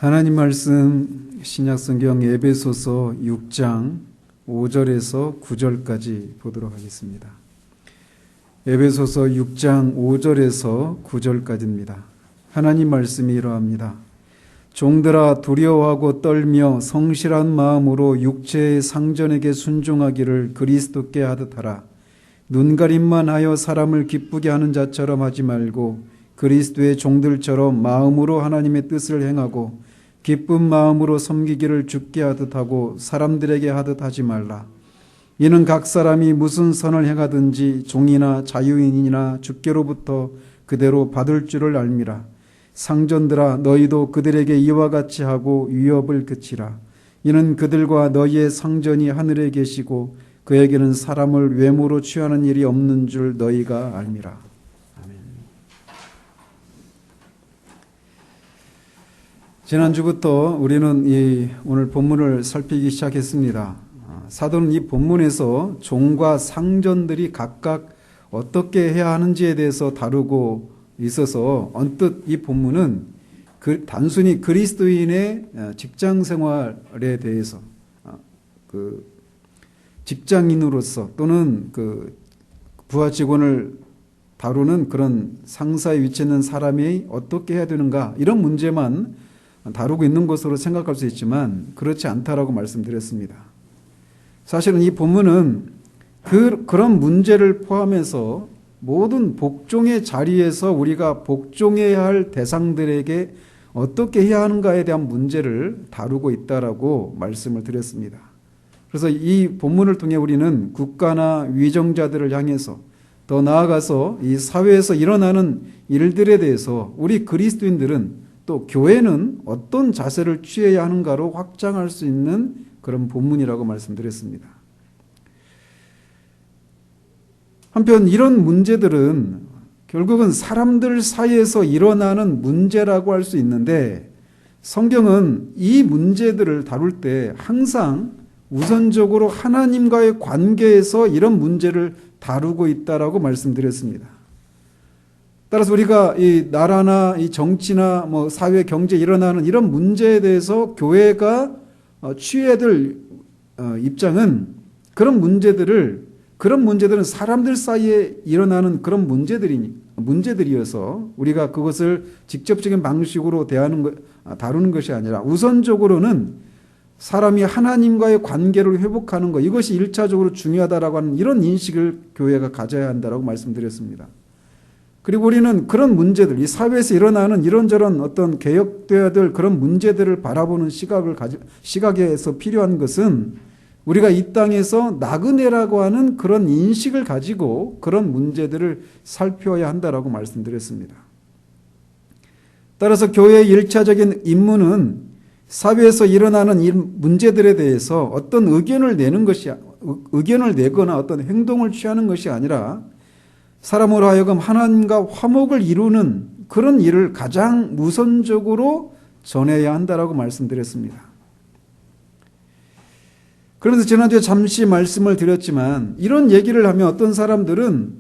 하나님 말씀 신약성경 에베소서 6장 5절에서 9절까지 보도록 하겠습니다. 에베소서 6장 5절에서 9절까지입니다. 하나님 말씀이 이러합니다. 종들아 두려워하고 떨며 성실한 마음으로 육체의 상전에게 순종하기를 그리스도께 하듯 하라. 눈가림만 하여 사람을 기쁘게 하는 자처럼 하지 말고 그리스도의 종들처럼 마음으로 하나님의 뜻을 행하고 기쁜 마음으로 섬기기를 주께 하듯 하고 사람들에게 하듯 하지 말라. 이는 각 사람이 무슨 선을 행하든지 종이나 자유인이나 주께로부터 그대로 받을 줄을 알미라. 상전들아 너희도 그들에게 이와 같이 하고 위협을 그치라. 이는 그들과 너희의 상전이 하늘에 계시고 그에게는 사람을 외모로 취하는 일이 없는 줄 너희가 알미라. 지난주부터 우리는 오늘 본문을 살피기 시작했습니다. 사도는 이 본문에서 종과 상전들이 각각 어떻게 해야 하는지에 대해서 다루고 있어서 언뜻 이 본문은 단순히 그리스도인의 직장 생활에 대해서 직장인으로서 또는 부하 직원을 다루는 그런 상사의 위치에 있는 사람이 어떻게 해야 되는가 이런 문제만 다루고 있는 것으로 생각할 수 있지만 그렇지 않다라고 말씀드렸습니다. 사실은 이 본문은 그런 문제를 포함해서 모든 복종의 자리에서 우리가 복종해야 할 대상들에게 어떻게 해야 하는가에 대한 문제를 다루고 있다라고 말씀을 드렸습니다. 그래서 이 본문을 통해 우리는 국가나 위정자들을 향해서 더 나아가서 이 사회에서 일어나는 일들에 대해서 우리 그리스도인들은 또 교회는 어떤 자세를 취해야 하는가로 확장할 수 있는 그런 본문이라고 말씀드렸습니다. 한편 이런 문제들은 결국은 사람들 사이에서 일어나는 문제라고 할 수 있는데 성경은 이 문제들을 다룰 때 항상 우선적으로 하나님과의 관계에서 이런 문제를 다루고 있다라고 말씀드렸습니다. 따라서 우리가 이 나라나 이 정치나 사회 경제 일어나는 이런 문제에 대해서 교회가 취해야 될 입장은 그런 문제들은 사람들 사이에 일어나는 그런 문제들이어서 우리가 그것을 직접적인 방식으로 다루는 것이 아니라 우선적으로는 사람이 하나님과의 관계를 회복하는 것, 이것이 1차적으로 중요하다라고 하는 이런 인식을 교회가 가져야 한다라고 말씀드렸습니다. 그리고 우리는 그런 문제들, 이 사회에서 일어나는 이런저런 어떤 개혁되어야 될 그런 문제들을 바라보는 시각에서 필요한 것은 우리가 이 땅에서 나그네라고 하는 그런 인식을 가지고 그런 문제들을 살펴야 한다라고 말씀드렸습니다. 따라서 교회의 1차적인 임무는 사회에서 일어나는 이 문제들에 대해서 어떤 의견을 내거나 어떤 행동을 취하는 것이 아니라 사람으로 하여금 하나님과 화목을 이루는 그런 일을 가장 우선적으로 전해야 한다라고 말씀드렸습니다. 그런데 지난주에 잠시 말씀을 드렸지만 이런 얘기를 하면 어떤 사람들은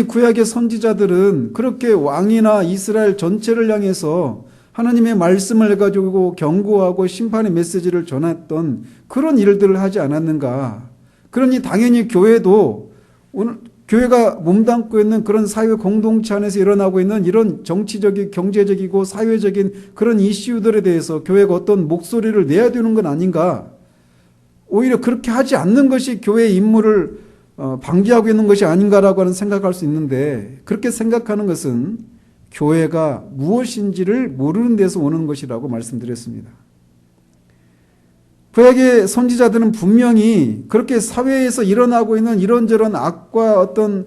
구약의 선지자들은 그렇게 왕이나 이스라엘 전체를 향해서 하나님의 말씀을 가지고 경고하고 심판의 메시지를 전했던 그런 일들을 하지 않았는가. 그러니 당연히 교회도 오늘 교회가 몸담고 있는 그런 사회 공동체 안에서 일어나고 있는 이런 정치적인, 경제적이고 사회적인 그런 이슈들에 대해서 교회가 어떤 목소리를 내야 되는 건 아닌가. 오히려 그렇게 하지 않는 것이 교회의 임무를 방기하고 있는 것이 아닌가라고 하는 생각할 수 있는데 그렇게 생각하는 것은 교회가 무엇인지를 모르는 데서 오는 것이라고 말씀드렸습니다. 구약의 선지자들은 분명히 그렇게 사회에서 일어나고 있는 이런저런 악과 어떤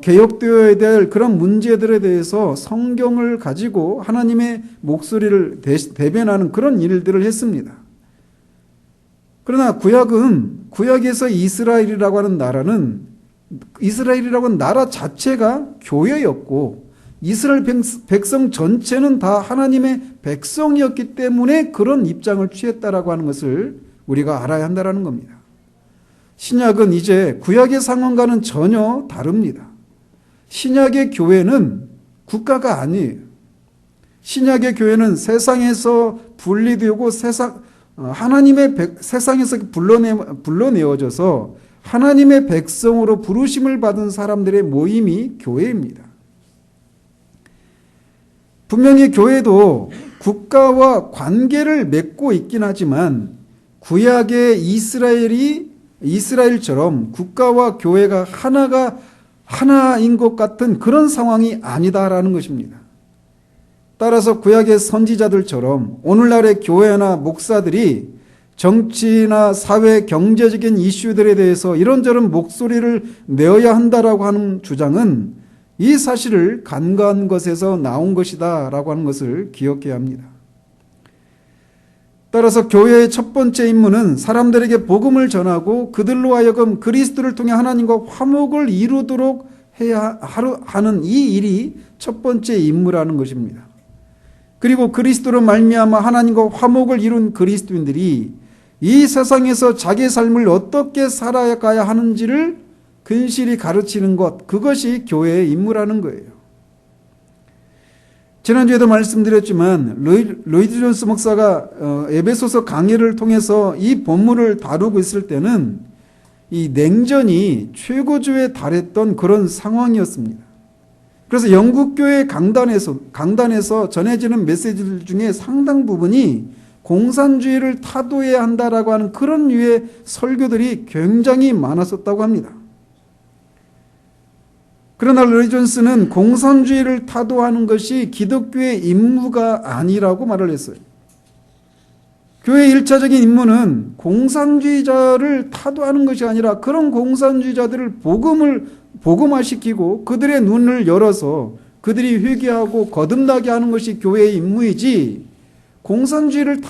개혁되어야 될 그런 문제들에 대해서 성경을 가지고 하나님의 목소리를 대변하는 그런 일들을 했습니다. 그러나 구약에서 이스라엘이라고 하는 나라 자체가 교회였고 이스라엘 백성 전체는 다 하나님의 백성이었기 때문에 그런 입장을 취했다라고 하는 것을 우리가 알아야 한다라는 겁니다. 신약은 이제 구약의 상황과는 전혀 다릅니다. 신약의 교회는 국가가 아니에요. 신약의 교회는 세상에서 분리되고 하나님의 세상에서 불러내어져서 하나님의 백성으로 부르심을 받은 사람들의 모임이 교회입니다. 분명히 교회도 국가와 관계를 맺고 있긴 하지만 구약의 이스라엘처럼 국가와 교회가 하나인 것 같은 그런 상황이 아니다라는 것입니다. 따라서 구약의 선지자들처럼 오늘날의 교회나 목사들이 정치나 사회, 경제적인 이슈들에 대해서 이런저런 목소리를 내어야 한다라고 하는 주장은 이 사실을 간과한 것에서 나온 것이다 라고 하는 것을 기억해야 합니다. 따라서 교회의 첫 번째 임무는 사람들에게 복음을 전하고 그들로 하여금 그리스도를 통해 하나님과 화목을 이루도록 해야 하는 이 일이 첫 번째 임무라는 것입니다. 그리고 그리스도로 말미암아 하나님과 화목을 이룬 그리스도인들이 이 세상에서 자기 삶을 어떻게 살아가야 하는지를 근실히 가르치는 것, 그것이 교회의 임무라는 거예요. 지난주에도 말씀드렸지만 로이드 존스 목사가 에베소서 강의를 통해서 이 본문을 다루고 있을 때는 이 냉전이 최고조에 달했던 그런 상황이었습니다. 그래서 영국교회 강단에서 전해지는 메시지들 중에 상당 부분이 공산주의를 타도해야 한다라고 하는 그런 류의 설교들이 굉장히 많았었다고 합니다. 그러나 로이 존스는 공산주의를 타도하는 것이 기독교의 임무가 아니라고 말을 했어요. 교회의 1차적인 임무는 공산주의자를 타도하는 것이 아니라 그런 공산주의자들을 복음화시키고 그들의 눈을 열어서 그들이 회개하고 거듭나게 하는 것이 교회의 임무이지, 공산주의를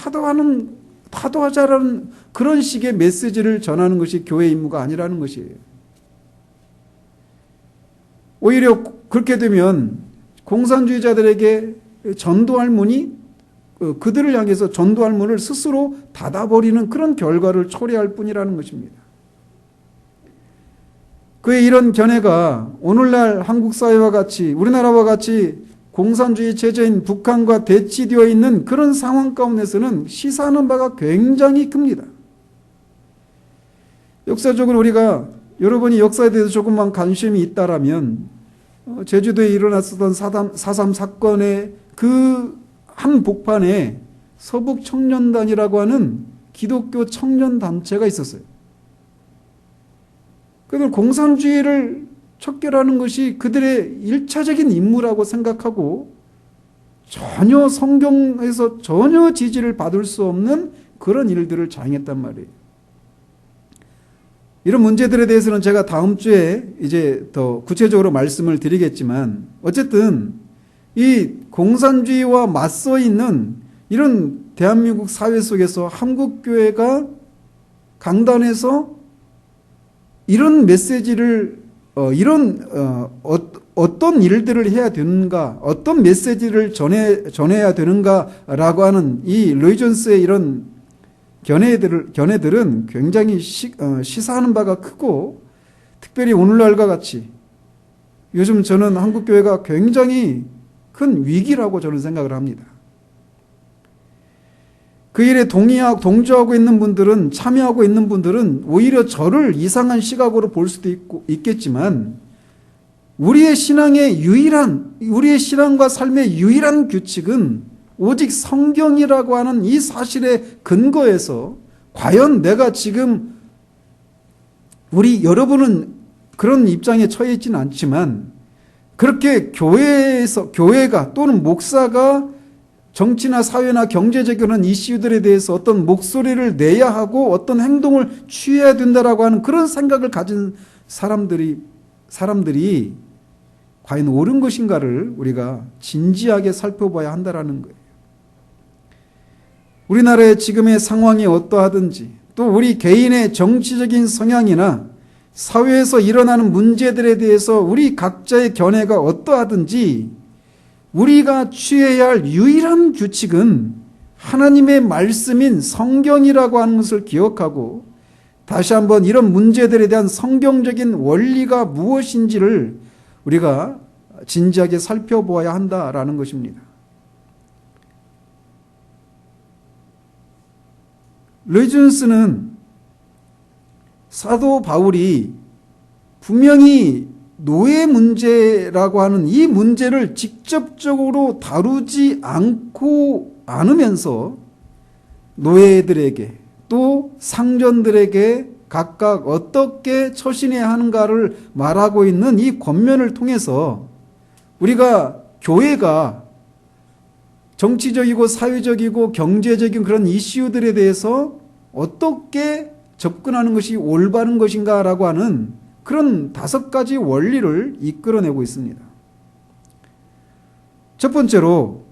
타도하자라는 그런 식의 메시지를 전하는 것이 교회의 임무가 아니라는 것이에요. 오히려 그렇게 되면 공산주의자들에게 전도할 문이, 그들을 향해서 전도할 문을 스스로 닫아버리는 그런 결과를 초래할 뿐이라는 것입니다. 그의 이런 견해가 오늘날 한국 사회와 같이, 우리나라와 같이 공산주의 체제인 북한과 대치되어 있는 그런 상황 가운데서는 시사하는 바가 굉장히 큽니다. 역사적으로 우리가, 여러분이 역사에 대해서 조금만 관심이 있다라면 제주도에 일어났었던 4.3 사건의 그 한 복판에 서북청년단이라고 하는 기독교 청년단체가 있었어요. 그들 공산주의를 척결하는 것이 그들의 1차적인 임무라고 생각하고 전혀 성경에서 전혀 지지를 받을 수 없는 그런 일들을 자행했단 말이에요. 이런 문제들에 대해서는 제가 다음 주에 이제 더 구체적으로 말씀을 드리겠지만, 어쨌든 이 공산주의와 맞서 있는 이런 대한민국 사회 속에서 한국교회가 강단에서 이런 메시지를 어떤 일들을 해야 되는가, 어떤 메시지를 전해야 되는가라고 하는 이 로이 존스의 이런 견해들은 굉장히 시사하는 바가 크고, 특별히 오늘날과 같이 요즘 저는 한국교회가 굉장히 큰 위기라고 저는 생각을 합니다. 그 일에 동조하고 있는 분들은, 참여하고 있는 분들은 오히려 저를 이상한 시각으로 볼 수도 있겠지만, 우리의 신앙과 삶의 유일한 규칙은 오직 성경이라고 하는 이 사실의 근거에서, 과연 내가 지금, 여러분은 그런 입장에 처해 있지는 않지만, 그렇게 교회가 또는 목사가 정치나 사회나 경제적인 이슈들에 대해서 어떤 목소리를 내야 하고 어떤 행동을 취해야 된다라고 하는 그런 생각을 가진 사람들이 과연 옳은 것인가를 우리가 진지하게 살펴봐야 한다라는 거예요. 우리나라의 지금의 상황이 어떠하든지, 또 우리 개인의 정치적인 성향이나 사회에서 일어나는 문제들에 대해서 우리 각자의 견해가 어떠하든지, 우리가 취해야 할 유일한 규칙은 하나님의 말씀인 성경이라고 하는 것을 기억하고, 다시 한번 이런 문제들에 대한 성경적인 원리가 무엇인지를 우리가 진지하게 살펴보아야 한다라는 것입니다. 로이 존스는 사도 바울이 분명히 노예 문제라고 하는 이 문제를 직접적으로 다루지 않으면서 노예들에게 또 상전들에게 각각 어떻게 처신해야 하는가를 말하고 있는 이 권면을 통해서 우리가 교회가 정치적이고 사회적이고 경제적인 그런 이슈들에 대해서 어떻게 접근하는 것이 올바른 것인가라고 하는 그런 5가지 원리를 이끌어내고 있습니다. 첫 번째로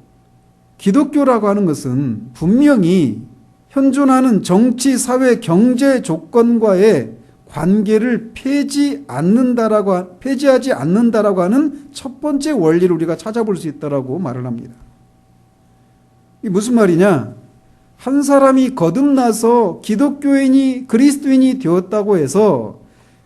기독교라고 하는 것은 분명히 현존하는 정치, 사회, 경제 조건과의 관계를 폐지하지 않는다라고 하는 첫 번째 원리를 우리가 찾아볼 수 있다라고 말을 합니다. 이게 무슨 말이냐? 한 사람이 거듭나서 기독교인이 그리스도인이 되었다고 해서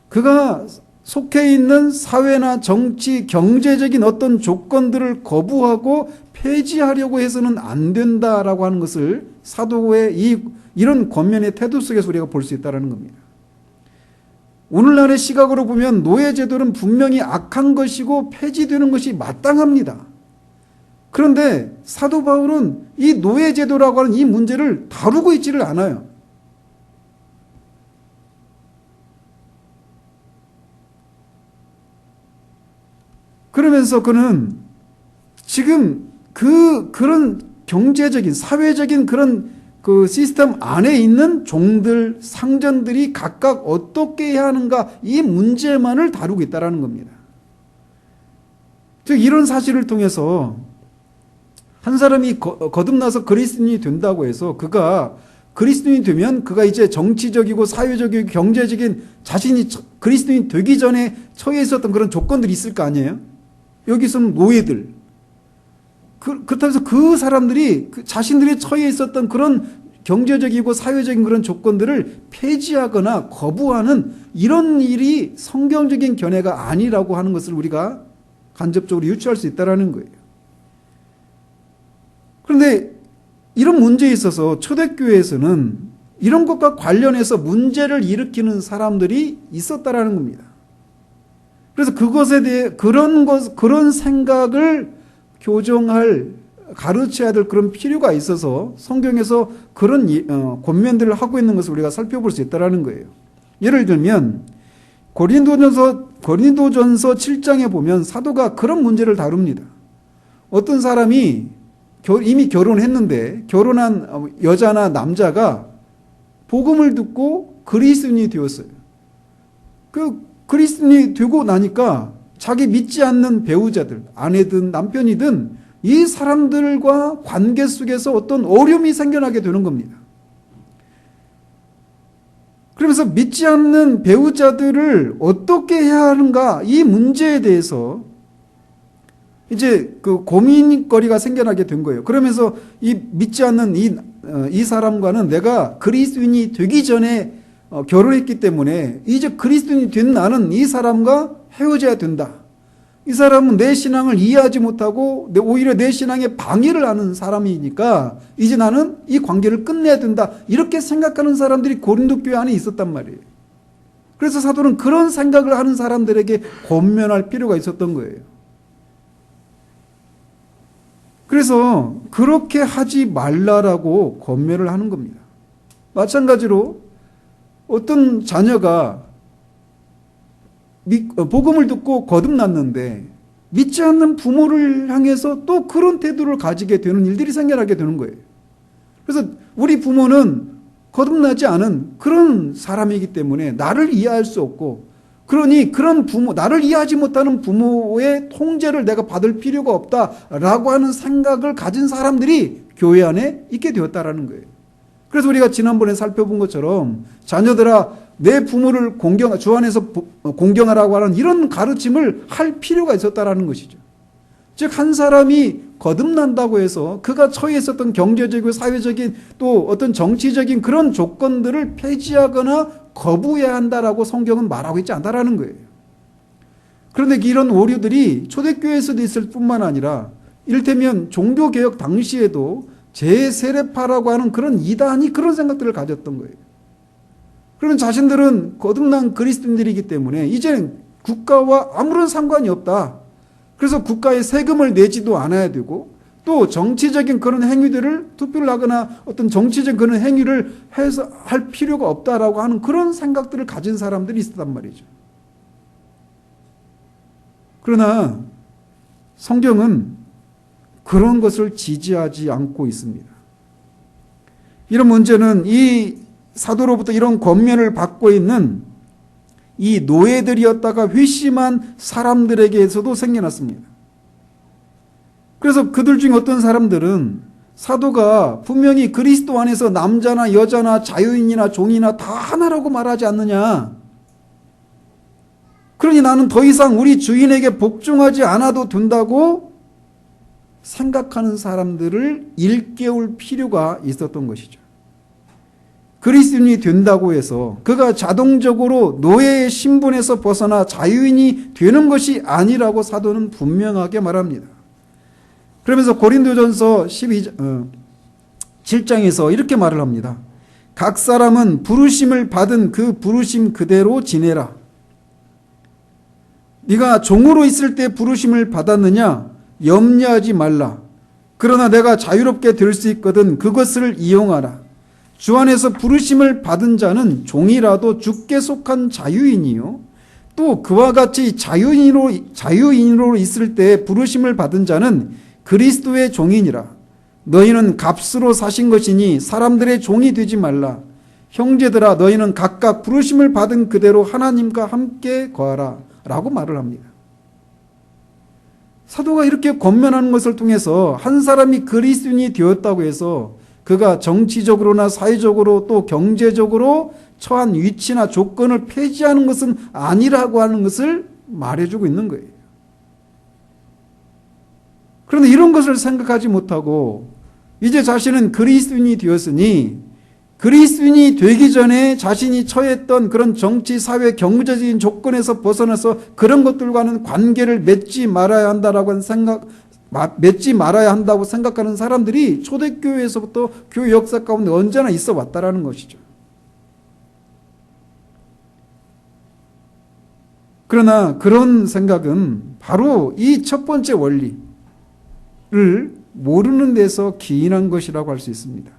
그가 속해 있는 사회나 정치, 경제적인 어떤 조건들을 거부하고 폐지하려고 해서는 안 된다라고 하는 것을 사도의 이런 권면의 태도 속에서 우리가 볼 수 있다는 겁니다. 오늘날의 시각으로 보면 노예제도는 분명히 악한 것이고 폐지되는 것이 마땅합니다. 그런데 사도 바울은 이 노예제도라고 하는 이 문제를 다루고 있지를 않아요. 그러면서 그는 지금 그런 경제적인, 사회적인 그런 그 시스템 안에 있는 종들, 상전들이 각각 어떻게 해야 하는가 이 문제만을 다루고 있다는 겁니다. 즉 이런 사실을 통해서 한 사람이 거듭나서 그리스도인이 된다고 해서 그가 그리스도인이 되면 그가 이제 정치적이고 사회적이고 경제적인 자신이 그리스도인이 되기 전에 처해 있었던 그런 조건들이 있을 거 아니에요? 여기 있으면 노예들. 그렇다고 해서 그 사람들이 자신들이 처해 있었던 그런 경제적이고 사회적인 그런 조건들을 폐지하거나 거부하는 이런 일이 성경적인 견해가 아니라고 하는 것을 우리가 간접적으로 유추할 수 있다는 거예요. 그런데 이런 문제에 있어서 초대교회에서는 이런 것과 관련해서 문제를 일으키는 사람들이 있었다라는 겁니다. 그래서 그것에 대해 그런 생각을 가르쳐야 될 그런 필요가 있어서 성경에서 그런 권면들을 하고 있는 것을 우리가 살펴볼 수 있다는 거예요. 예를 들면 고린도전서 7장에 보면 사도가 그런 문제를 다룹니다. 어떤 사람이 이미 결혼했는데 결혼한 여자나 남자가 복음을 듣고 그리스도인이 되었어요. 그리스도인이 되고 나니까 자기 믿지 않는 배우자들, 아내든 남편이든 이 사람들과 관계 속에서 어떤 어려움이 생겨나게 되는 겁니다. 그러면서 믿지 않는 배우자들을 어떻게 해야 하는가 이 문제에 대해서 이제 그 고민거리가 생겨나게 된 거예요. 그러면서 이 믿지 않는 이 사람과는 내가 그리스도인이 되기 전에 결혼했기 때문에 이제 그리스도인이 된 나는 이 사람과 헤어져야 된다. 이 사람은 내 신앙을 이해하지 못하고 오히려 내 신앙에 방해를 하는 사람이니까 이제 나는 이 관계를 끝내야 된다. 이렇게 생각하는 사람들이 고린도 교회 안에 있었단 말이에요. 그래서 사도는 그런 생각을 하는 사람들에게 권면할 필요가 있었던 거예요. 그래서 그렇게 하지 말라라고 권면을 하는 겁니다. 마찬가지로 어떤 자녀가 복음을 듣고 거듭났는데 믿지 않는 부모를 향해서 또 그런 태도를 가지게 되는 일들이 생겨나게 되는 거예요. 그래서 우리 부모는 거듭나지 않은 그런 사람이기 때문에 나를 이해할 수 없고, 그러니 그런 나를 이해하지 못하는 부모의 통제를 내가 받을 필요가 없다라고 하는 생각을 가진 사람들이 교회 안에 있게 되었다라는 거예요. 그래서 우리가 지난번에 살펴본 것처럼 자녀들아 내 부모를 주 안에서 공경하라고 하는 이런 가르침을 할 필요가 있었다라는 것이죠. 즉 한 사람이 거듭난다고 해서 그가 처해 있었던 경제적이고 사회적인 또 어떤 정치적인 그런 조건들을 폐지하거나 거부해야 한다라고 성경은 말하고 있지 않다라는 거예요. 그런데 이런 오류들이 초대교회에서도 있을 뿐만 아니라 이를테면 종교개혁 당시에도 제세례파라고 하는 그런 이단이 그런 생각들을 가졌던 거예요. 그러면 자신들은 거듭난 그리스도인들이기 때문에 이제는 국가와 아무런 상관이 없다. 그래서 국가에 세금을 내지도 않아야 되고 또 정치적인 그런 행위들을 투표를 하거나 어떤 정치적인 그런 행위를 해서 할 필요가 없다라고 하는 그런 생각들을 가진 사람들이 있었단 말이죠. 그러나 성경은 그런 것을 지지하지 않고 있습니다. 이런 문제는 이 사도로부터 이런 권면을 받고 있는 이 노예들이었다가 회심한 사람들에게서도 생겨났습니다. 그래서 그들 중 어떤 사람들은 사도가 분명히 그리스도 안에서 남자나 여자나 자유인이나 종이나 다 하나라고 말하지 않느냐. 그러니 나는 더 이상 우리 주인에게 복종하지 않아도 된다고 생각하는 사람들을 일깨울 필요가 있었던 것이죠. 그리스도인이 된다고 해서 그가 자동적으로 노예의 신분에서 벗어나 자유인이 되는 것이 아니라고 사도는 분명하게 말합니다. 그러면서 고린도전서 7장에서 이렇게 말을 합니다. 각 사람은 부르심을 받은 그 부르심 그대로 지내라. 네가 종으로 있을 때 부르심을 받았느냐? 염려하지 말라. 그러나 내가 자유롭게 될 수 있거든 그것을 이용하라. 주 안에서 부르심을 받은 자는 종이라도 주께 속한 자유인이요. 또 그와 같이 자유인으로 있을 때 부르심을 받은 자는 그리스도의 종이니라. 너희는 값으로 사신 것이니 사람들의 종이 되지 말라. 형제들아 너희는 각각 부르심을 받은 그대로 하나님과 함께 거하라. 라고 말을 합니다. 사도가 이렇게 권면하는 것을 통해서 한 사람이 그리스도인이 되었다고 해서 그가 정치적으로나 사회적으로 또 경제적으로 처한 위치나 조건을 폐지하는 것은 아니라고 하는 것을 말해주고 있는 거예요. 그런데 이런 것을 생각하지 못하고 이제 자신은 그리스도인이 되었으니 그리스도인이 되기 전에 자신이 처했던 그런 정치, 사회, 경제적인 조건에서 벗어나서 그런 것들과는 관계를 맺지 말아야 한다라고 맺지 말아야 한다고 생각하는 사람들이 초대교회에서부터 교회 역사 가운데 언제나 있어 왔다라는 것이죠. 그러나 그런 생각은 바로 이 첫 번째 원리를 모르는 데서 기인한 것이라고 할 수 있습니다.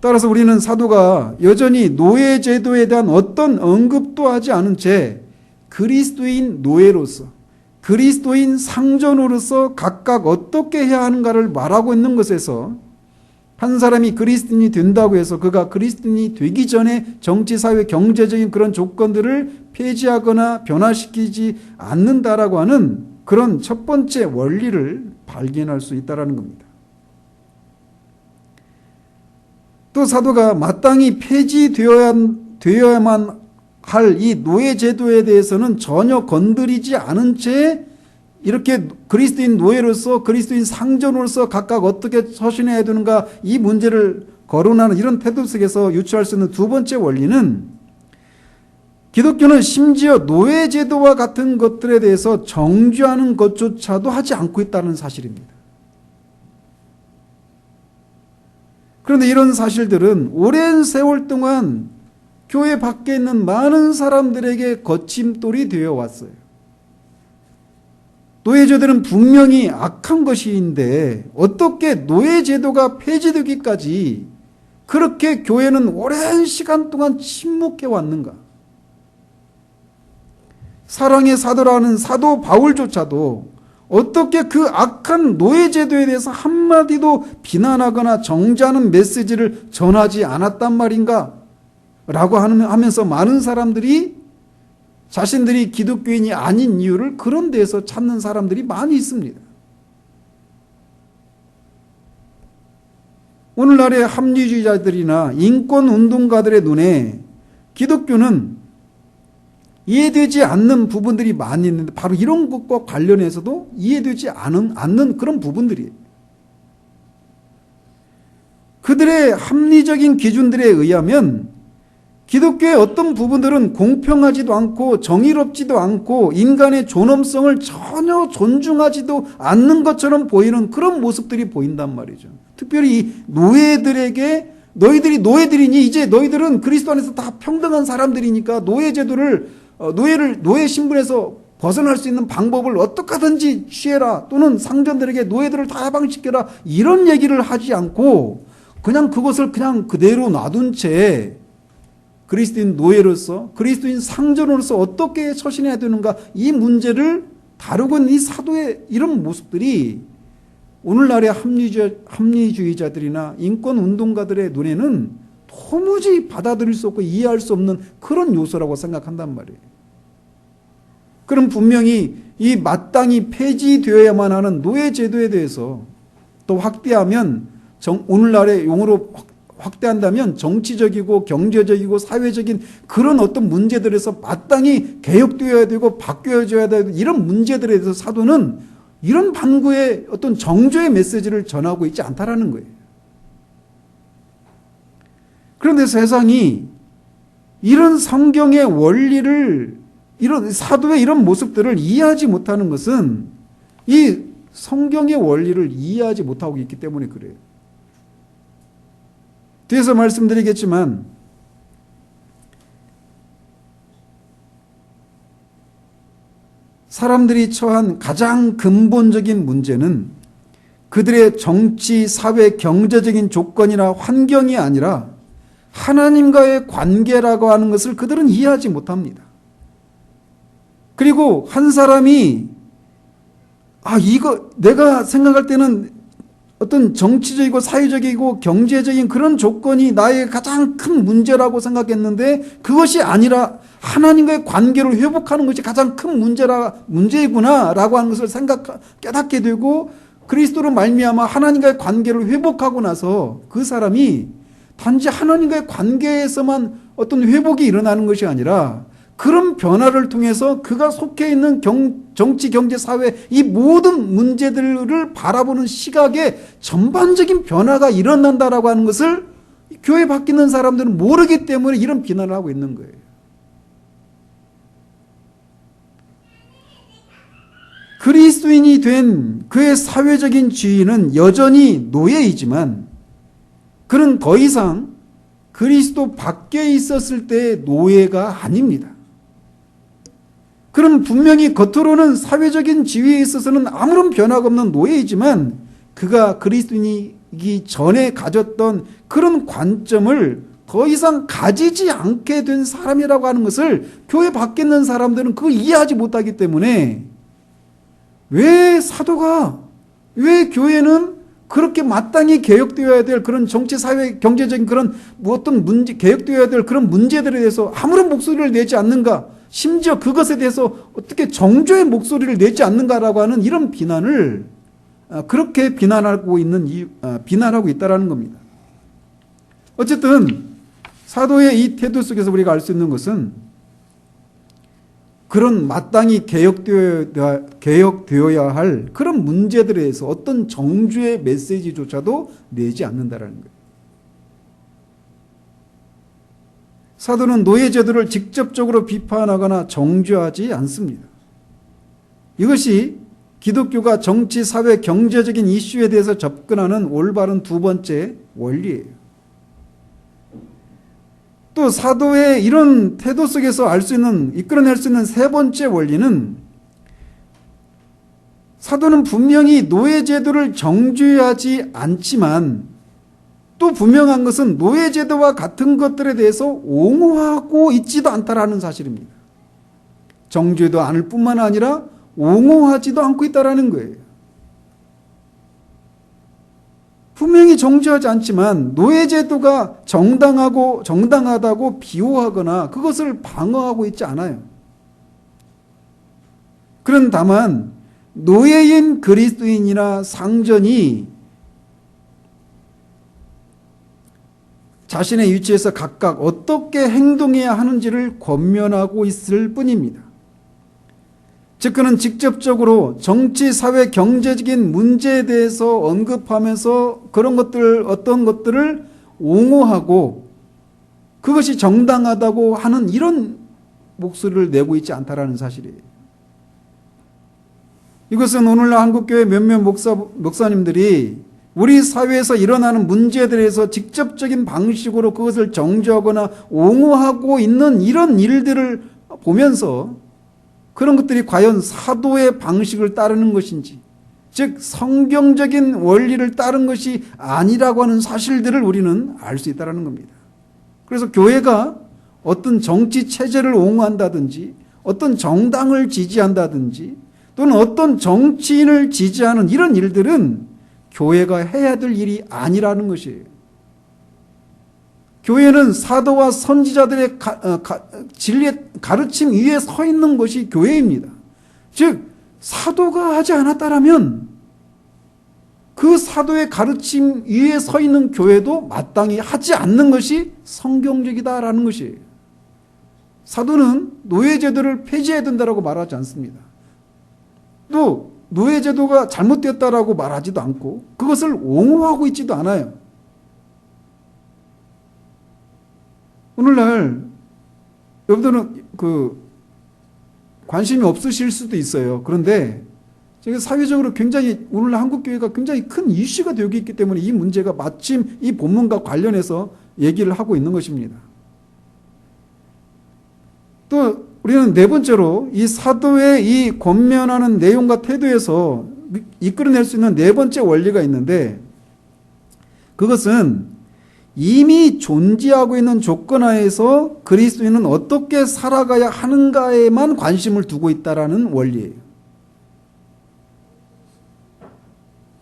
따라서 우리는 사도가 여전히 노예 제도에 대한 어떤 언급도 하지 않은 채 그리스도인 노예로서 그리스도인 상전으로서 각각 어떻게 해야 하는가를 말하고 있는 것에서 한 사람이 그리스도인이 된다고 해서 그가 그리스도인이 되기 전에 정치, 사회, 경제적인 그런 조건들을 폐지하거나 변화시키지 않는다라고 하는 그런 첫 번째 원리를 발견할 수 있다는 겁니다. 또 사도가 마땅히 폐지되어야만 할 이 노예 제도에 대해서는 전혀 건드리지 않은 채 이렇게 그리스도인 노예로서 그리스도인 상전으로서 각각 어떻게 처신해야 되는가 이 문제를 거론하는 이런 태도 속에서 유추할 수 있는 두 번째 원리는 기독교는 심지어 노예 제도와 같은 것들에 대해서 정죄하는 것조차도 하지 않고 있다는 사실입니다. 그런데 이런 사실들은 오랜 세월 동안 교회 밖에 있는 많은 사람들에게 거침돌이 되어 왔어요. 노예제도는 분명히 악한 것인데 어떻게 노예제도가 폐지되기까지 그렇게 교회는 오랜 시간 동안 침묵해 왔는가? 사랑의 사도라는 사도 바울조차도 어떻게 그 악한 노예제도에 대해서 한마디도 비난하거나 정죄하는 메시지를 전하지 않았단 말인가? 라고 하면서 많은 사람들이 자신들이 기독교인이 아닌 이유를 그런 데에서 찾는 사람들이 많이 있습니다. 오늘날의 합리주의자들이나 인권운동가들의 눈에 기독교는 이해되지 않는 부분들이 많이 있는데 바로 이런 것과 관련해서도 이해되지 않는 그런 부분들이에요. 그들의 합리적인 기준들에 의하면 기독교의 어떤 부분들은 공평하지도 않고 정의롭지도 않고 인간의 존엄성을 전혀 존중하지도 않는 것처럼 보이는 그런 모습들이 보인단 말이죠. 특별히 이 노예들에게 너희들이 노예들이니 이제 너희들은 그리스도 안에서 다 평등한 사람들이니까 노예 제도를 노예 신분에서 벗어날 수 있는 방법을 어떻게 하든지 취해라, 또는 상전들에게 노예들을 다 해방시켜라, 이런 얘기를 하지 않고 그냥 그것을 그냥 그대로 놔둔 채 그리스도인 노예로서 그리스도인 상전으로서 어떻게 처신해야 되는가, 이 문제를 다루고 있는 이 사도의 이런 모습들이 오늘날의 합리주의자들이나 인권운동가들의 눈에는 도무지 받아들일 수 없고 이해할 수 없는 그런 요소라고 생각한단 말이에요. 그럼 분명히 이 마땅히 폐지되어야만 하는 노예제도에 대해서 또 확대하면 오늘날의 용어로 확대한다면 정치적이고 경제적이고 사회적인 그런 어떤 문제들에서 마땅히 개혁되어야 되고 바뀌어져야 되고 이런 문제들에 대해서 사도는 이런 반구의 어떤 정죄의 메시지를 전하고 있지 않다라는 거예요. 그런데 세상이 이런 성경의 원리를, 이런 사도의 이런 모습들을 이해하지 못하는 것은 이 성경의 원리를 이해하지 못하고 있기 때문에 그래요. 뒤에서 말씀드리겠지만 사람들이 처한 가장 근본적인 문제는 그들의 정치, 사회, 경제적인 조건이나 환경이 아니라 하나님과의 관계라고 하는 것을 그들은 이해하지 못합니다. 그리고 한 사람이 이거 내가 생각할 때는 어떤 정치적이고 사회적이고 경제적인 그런 조건이 나의 가장 큰 문제라고 생각했는데 그것이 아니라 하나님과의 관계를 회복하는 것이 가장 큰 문제구나라고 하는 것을 깨닫게 되고 그리스도로 말미암아 하나님과의 관계를 회복하고 나서 그 사람이 단지 하나님과의 관계에서만 어떤 회복이 일어나는 것이 아니라 그런 변화를 통해서 그가 속해 있는 정치, 경제, 사회 이 모든 문제들을 바라보는 시각에 전반적인 변화가 일어난다라고 하는 것을 교회 바뀌는 사람들은 모르기 때문에 이런 비난을 하고 있는 거예요. 그리스도인이 된 그의 사회적인 지위는 여전히 노예이지만 그는 더 이상 그리스도 밖에 있었을 때의 노예가 아닙니다. 그는 분명히 겉으로는 사회적인 지위에 있어서는 아무런 변화가 없는 노예이지만 그가 그리스도인이기 전에 가졌던 그런 관점을 더 이상 가지지 않게 된 사람이라고 하는 것을 교회 밖에 있는 사람들은 그걸 이해하지 못하기 때문에 왜 왜 교회는 그렇게 마땅히 개혁되어야 될 그런 정치, 사회, 경제적인 그런 어떤 개혁되어야 될 그런 문제들에 대해서 아무런 목소리를 내지 않는가? 심지어 그것에 대해서 어떻게 정죄의 목소리를 내지 않는가라고 하는 이런 비난을 그렇게 비난하고 있다라는 겁니다. 어쨌든 사도의 이 태도 속에서 우리가 알 수 있는 것은 그런 마땅히 개혁되어야 할 그런 문제들에 대해서 어떤 정죄의 메시지조차도 내지 않는다라는 거예요. 사도는 노예제도를 직접적으로 비판하거나 정죄하지 않습니다. 이것이 기독교가 정치, 사회, 경제적인 이슈에 대해서 접근하는 올바른 두 번째 원리예요. 또 사도의 이런 태도 속에서 이끌어낼 수 있는 세 번째 원리는 사도는 분명히 노예제도를 정죄하지 않지만 또 분명한 것은 노예제도와 같은 것들에 대해서 옹호하고 있지도 않다라는 사실입니다. 정죄도 않을 뿐만 아니라 옹호하지도 않고 있다라는 거예요. 분명히 정죄하지 않지만 노예제도가 정당하다고 비호하거나 그것을 방어하고 있지 않아요. 그런 다만 노예인 그리스도인이나 상전이 자신의 위치에서 각각 어떻게 행동해야 하는지를 권면하고 있을 뿐입니다. 즉 그는 직접적으로 정치, 사회, 경제적인 문제에 대해서 언급하면서 어떤 것들을 옹호하고 그것이 정당하다고 하는 이런 목소리를 내고 있지 않다라는 사실이에요. 이것은 오늘날 한국교회 몇몇 목사님들이 우리 사회에서 일어나는 문제들에 대해서 직접적인 방식으로 그것을 정죄하거나 옹호하고 있는 이런 일들을 보면서 그런 것들이 과연 사도의 방식을 따르는 것인지, 즉 성경적인 원리를 따른 것이 아니라고 하는 사실들을 우리는 알 수 있다는 겁니다. 그래서 교회가 어떤 정치 체제를 옹호한다든지 어떤 정당을 지지한다든지 또는 어떤 정치인을 지지하는 이런 일들은 교회가 해야 될 일이 아니라는 것이에요. 교회는 사도와 선지자들의 진리의 가르침 위에 서 있는 것이 교회입니다. 즉 사도가 하지 않았다라면 그 사도의 가르침 위에 서 있는 교회도 마땅히 하지 않는 것이 성경적이다라는 것이에요. 사도는 노예제도를 폐지해야 된다고 말하지 않습니다. 또 노예제도가 잘못되었다라고 말하지도 않고 그것을 옹호하고 있지도 않아요. 오늘날 여러분들은 관심이 없으실 수도 있어요. 그런데 제가 사회적으로 굉장히 오늘날 한국교회가 굉장히 큰 이슈가 되고 있기 때문에 이 문제가 마침 이 본문과 관련해서 얘기를 하고 있는 것입니다. 또 우리는 네 번째로 이 사도의 이 권면하는 내용과 태도에서 이끌어낼 수 있는 네 번째 원리가 있는데 그것은 이미 존재하고 있는 조건 하에서 그리스도인은 어떻게 살아가야 하는가에만 관심을 두고 있다라는 원리예요.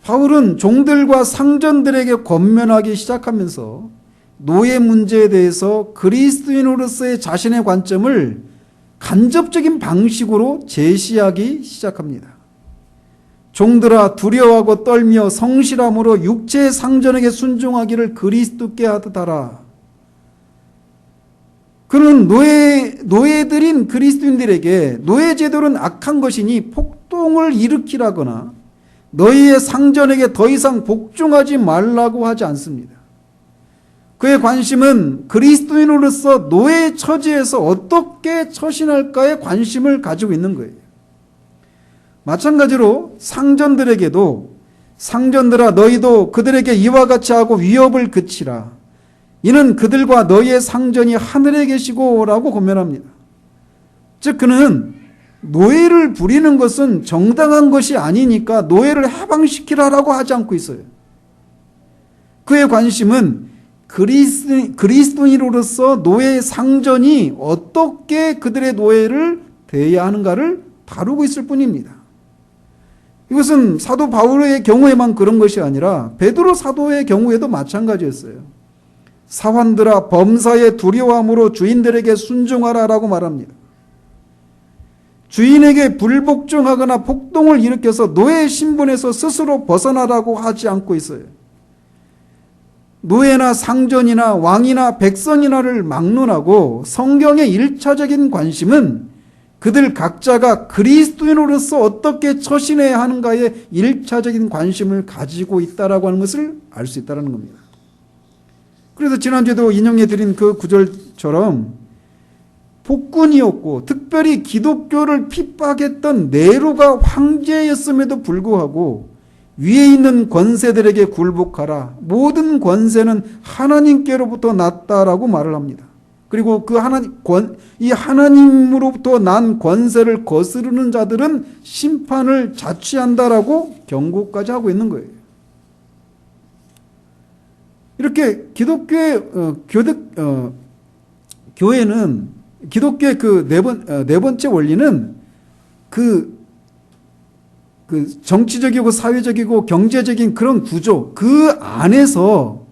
바울은 종들과 상전들에게 권면하기 시작하면서 노예 문제에 대해서 그리스도인으로서의 자신의 관점을 간접적인 방식으로 제시하기 시작합니다. 종들아 두려워하고 떨며 성실함으로 육체의 상전에게 순종하기를 그리스도께 하듯 하라. 그는 노예들인 그리스도인들에게 노예 제도는 악한 것이니 폭동을 일으키라거나 너희의 상전에게 더 이상 복종하지 말라고 하지 않습니다. 그의 관심은 그리스도인으로서 노예 처지에서 어떻게 처신할까에 관심을 가지고 있는 거예요. 마찬가지로 상전들에게도 상전들아 너희도 그들에게 이와 같이 하고 위협을 그치라. 이는 그들과 너희의 상전이 하늘에 계시고 라고 권면합니다. 즉 그는 노예를 부리는 것은 정당한 것이 아니니까 노예를 해방시키라라고 하지 않고 있어요. 그의 관심은 그리스도인으로서 노예 상전이 어떻게 그들의 노예를 대해야 하는가를 다루고 있을 뿐입니다. 이것은 사도 바울의 경우에만 그런 것이 아니라 베드로 사도의 경우에도 마찬가지였어요. 사환들아 범사에 두려워함으로 주인들에게 순종하라라고 말합니다. 주인에게 불복종하거나 폭동을 일으켜서 노예 신분에서 스스로 벗어나라고 하지 않고 있어요. 노예나 상전이나 왕이나 백성이나를 막론하고 성경의 1차적인 관심은 그들 각자가 그리스도인으로서 어떻게 처신해야 하는가에 1차적인 관심을 가지고 있다라고 하는 것을 알 수 있다는 겁니다. 그래서 지난주에도 인용해 드린 그 구절처럼 폭군이었고 특별히 기독교를 핍박했던 네로가 황제였음에도 불구하고 위에 있는 권세들에게 굴복하라. 모든 권세는 하나님께로부터 났다라고 말을 합니다. 그리고 이 하나님으로부터 난 권세를 거스르는 자들은 심판을 자취한다라고 경고까지 하고 있는 거예요. 이렇게 기독교의 교회는 기독교의 네 번째 원리는 그 정치적이고 사회적이고 경제적인 그런 구조 그 안에서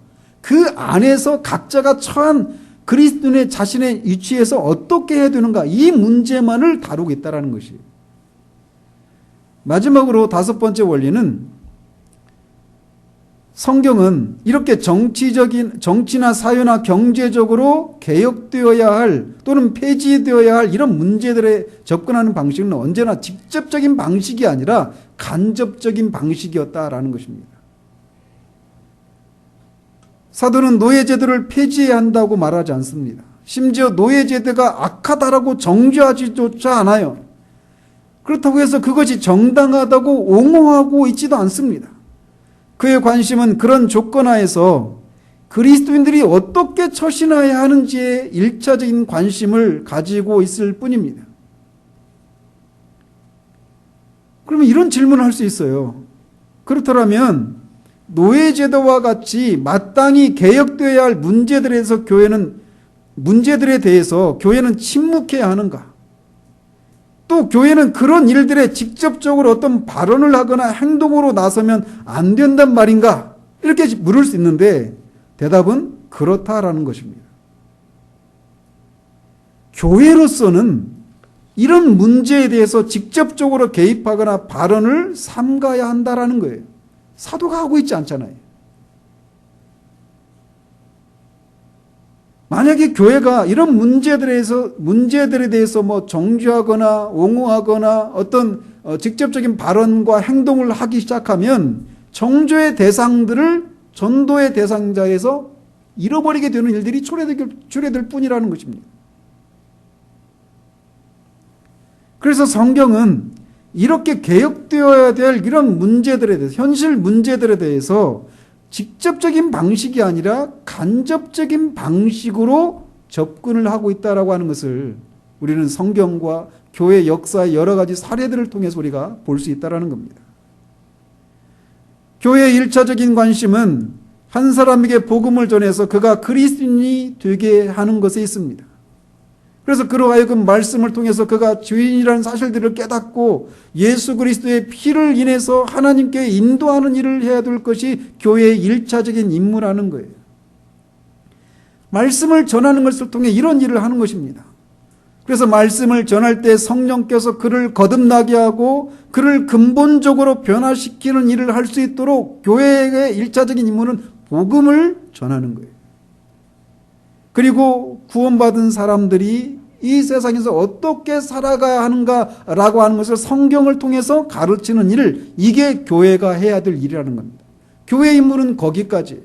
각자가 처한 그리스도인의 자신의 위치에서 어떻게 해야 되는가 이 문제만을 다루고 있다는 것이에요. 마지막으로 다섯 번째 원리는 성경은 이렇게 정치나 사회나 경제적으로 개혁되어야 할 또는 폐지되어야 할 이런 문제들에 접근하는 방식은 언제나 직접적인 방식이 아니라 간접적인 방식이었다라는 것입니다. 사도는 노예제도를 폐지해야 한다고 말하지 않습니다. 심지어 노예제도가 악하다라고 정죄하지조차 않아요. 그렇다고 해서 그것이 정당하다고 옹호하고 있지도 않습니다. 그의 관심은 그런 조건하에서 그리스도인들이 어떻게 처신해야 하는지에 일차적인 관심을 가지고 있을 뿐입니다. 그러면 이런 질문을 할 수 있어요. 그렇다면 노예제도와 같이 마땅히 개혁되어야 할 문제들에 대해서 교회는 침묵해야 하는가? 또 교회는 그런 일들에 직접적으로 어떤 발언을 하거나 행동으로 나서면 안 된단 말인가? 이렇게 물을 수 있는데 대답은 그렇다라는 것입니다. 교회로서는 이런 문제에 대해서 직접적으로 개입하거나 발언을 삼가야 한다라는 거예요. 사도가 하고 있지 않잖아요. 만약에 교회가 이런 문제들에 대해서 뭐 정죄하거나 옹호하거나 어떤 직접적인 발언과 행동을 하기 시작하면 정죄의 대상들을 전도의 대상자에서 잃어버리게 되는 일들이 초래될 뿐이라는 것입니다. 그래서 성경은 이렇게 개혁되어야 될 이런 문제들에 대해서, 현실 문제들에 대해서 직접적인 방식이 아니라 간접적인 방식으로 접근을 하고 있다라고 하는 것을 우리는 성경과 교회 역사의 여러 가지 사례들을 통해서 우리가 볼 수 있다라는 겁니다. 교회의 일차적인 관심은 한 사람에게 복음을 전해서 그가 그리스도인이 되게 하는 것에 있습니다. 그래서 그로 하여금 말씀을 통해서 그가 죄인이라는 사실들을 깨닫고 예수 그리스도의 피를 인해서 하나님께 인도하는 일을 해야 될 것이 교회의 일차적인 임무라는 거예요. 말씀을 전하는 것을 통해 이런 일을 하는 것입니다. 그래서 말씀을 전할 때 성령께서 그를 거듭나게 하고 그를 근본적으로 변화시키는 일을 할 수 있도록 교회의 일차적인 임무는 복음을 전하는 거예요. 그리고 구원받은 사람들이 이 세상에서 어떻게 살아가야 하는가라고 하는 것을 성경을 통해서 가르치는 일을, 이게 교회가 해야 될 일이라는 겁니다. 교회의 임무는 거기까지.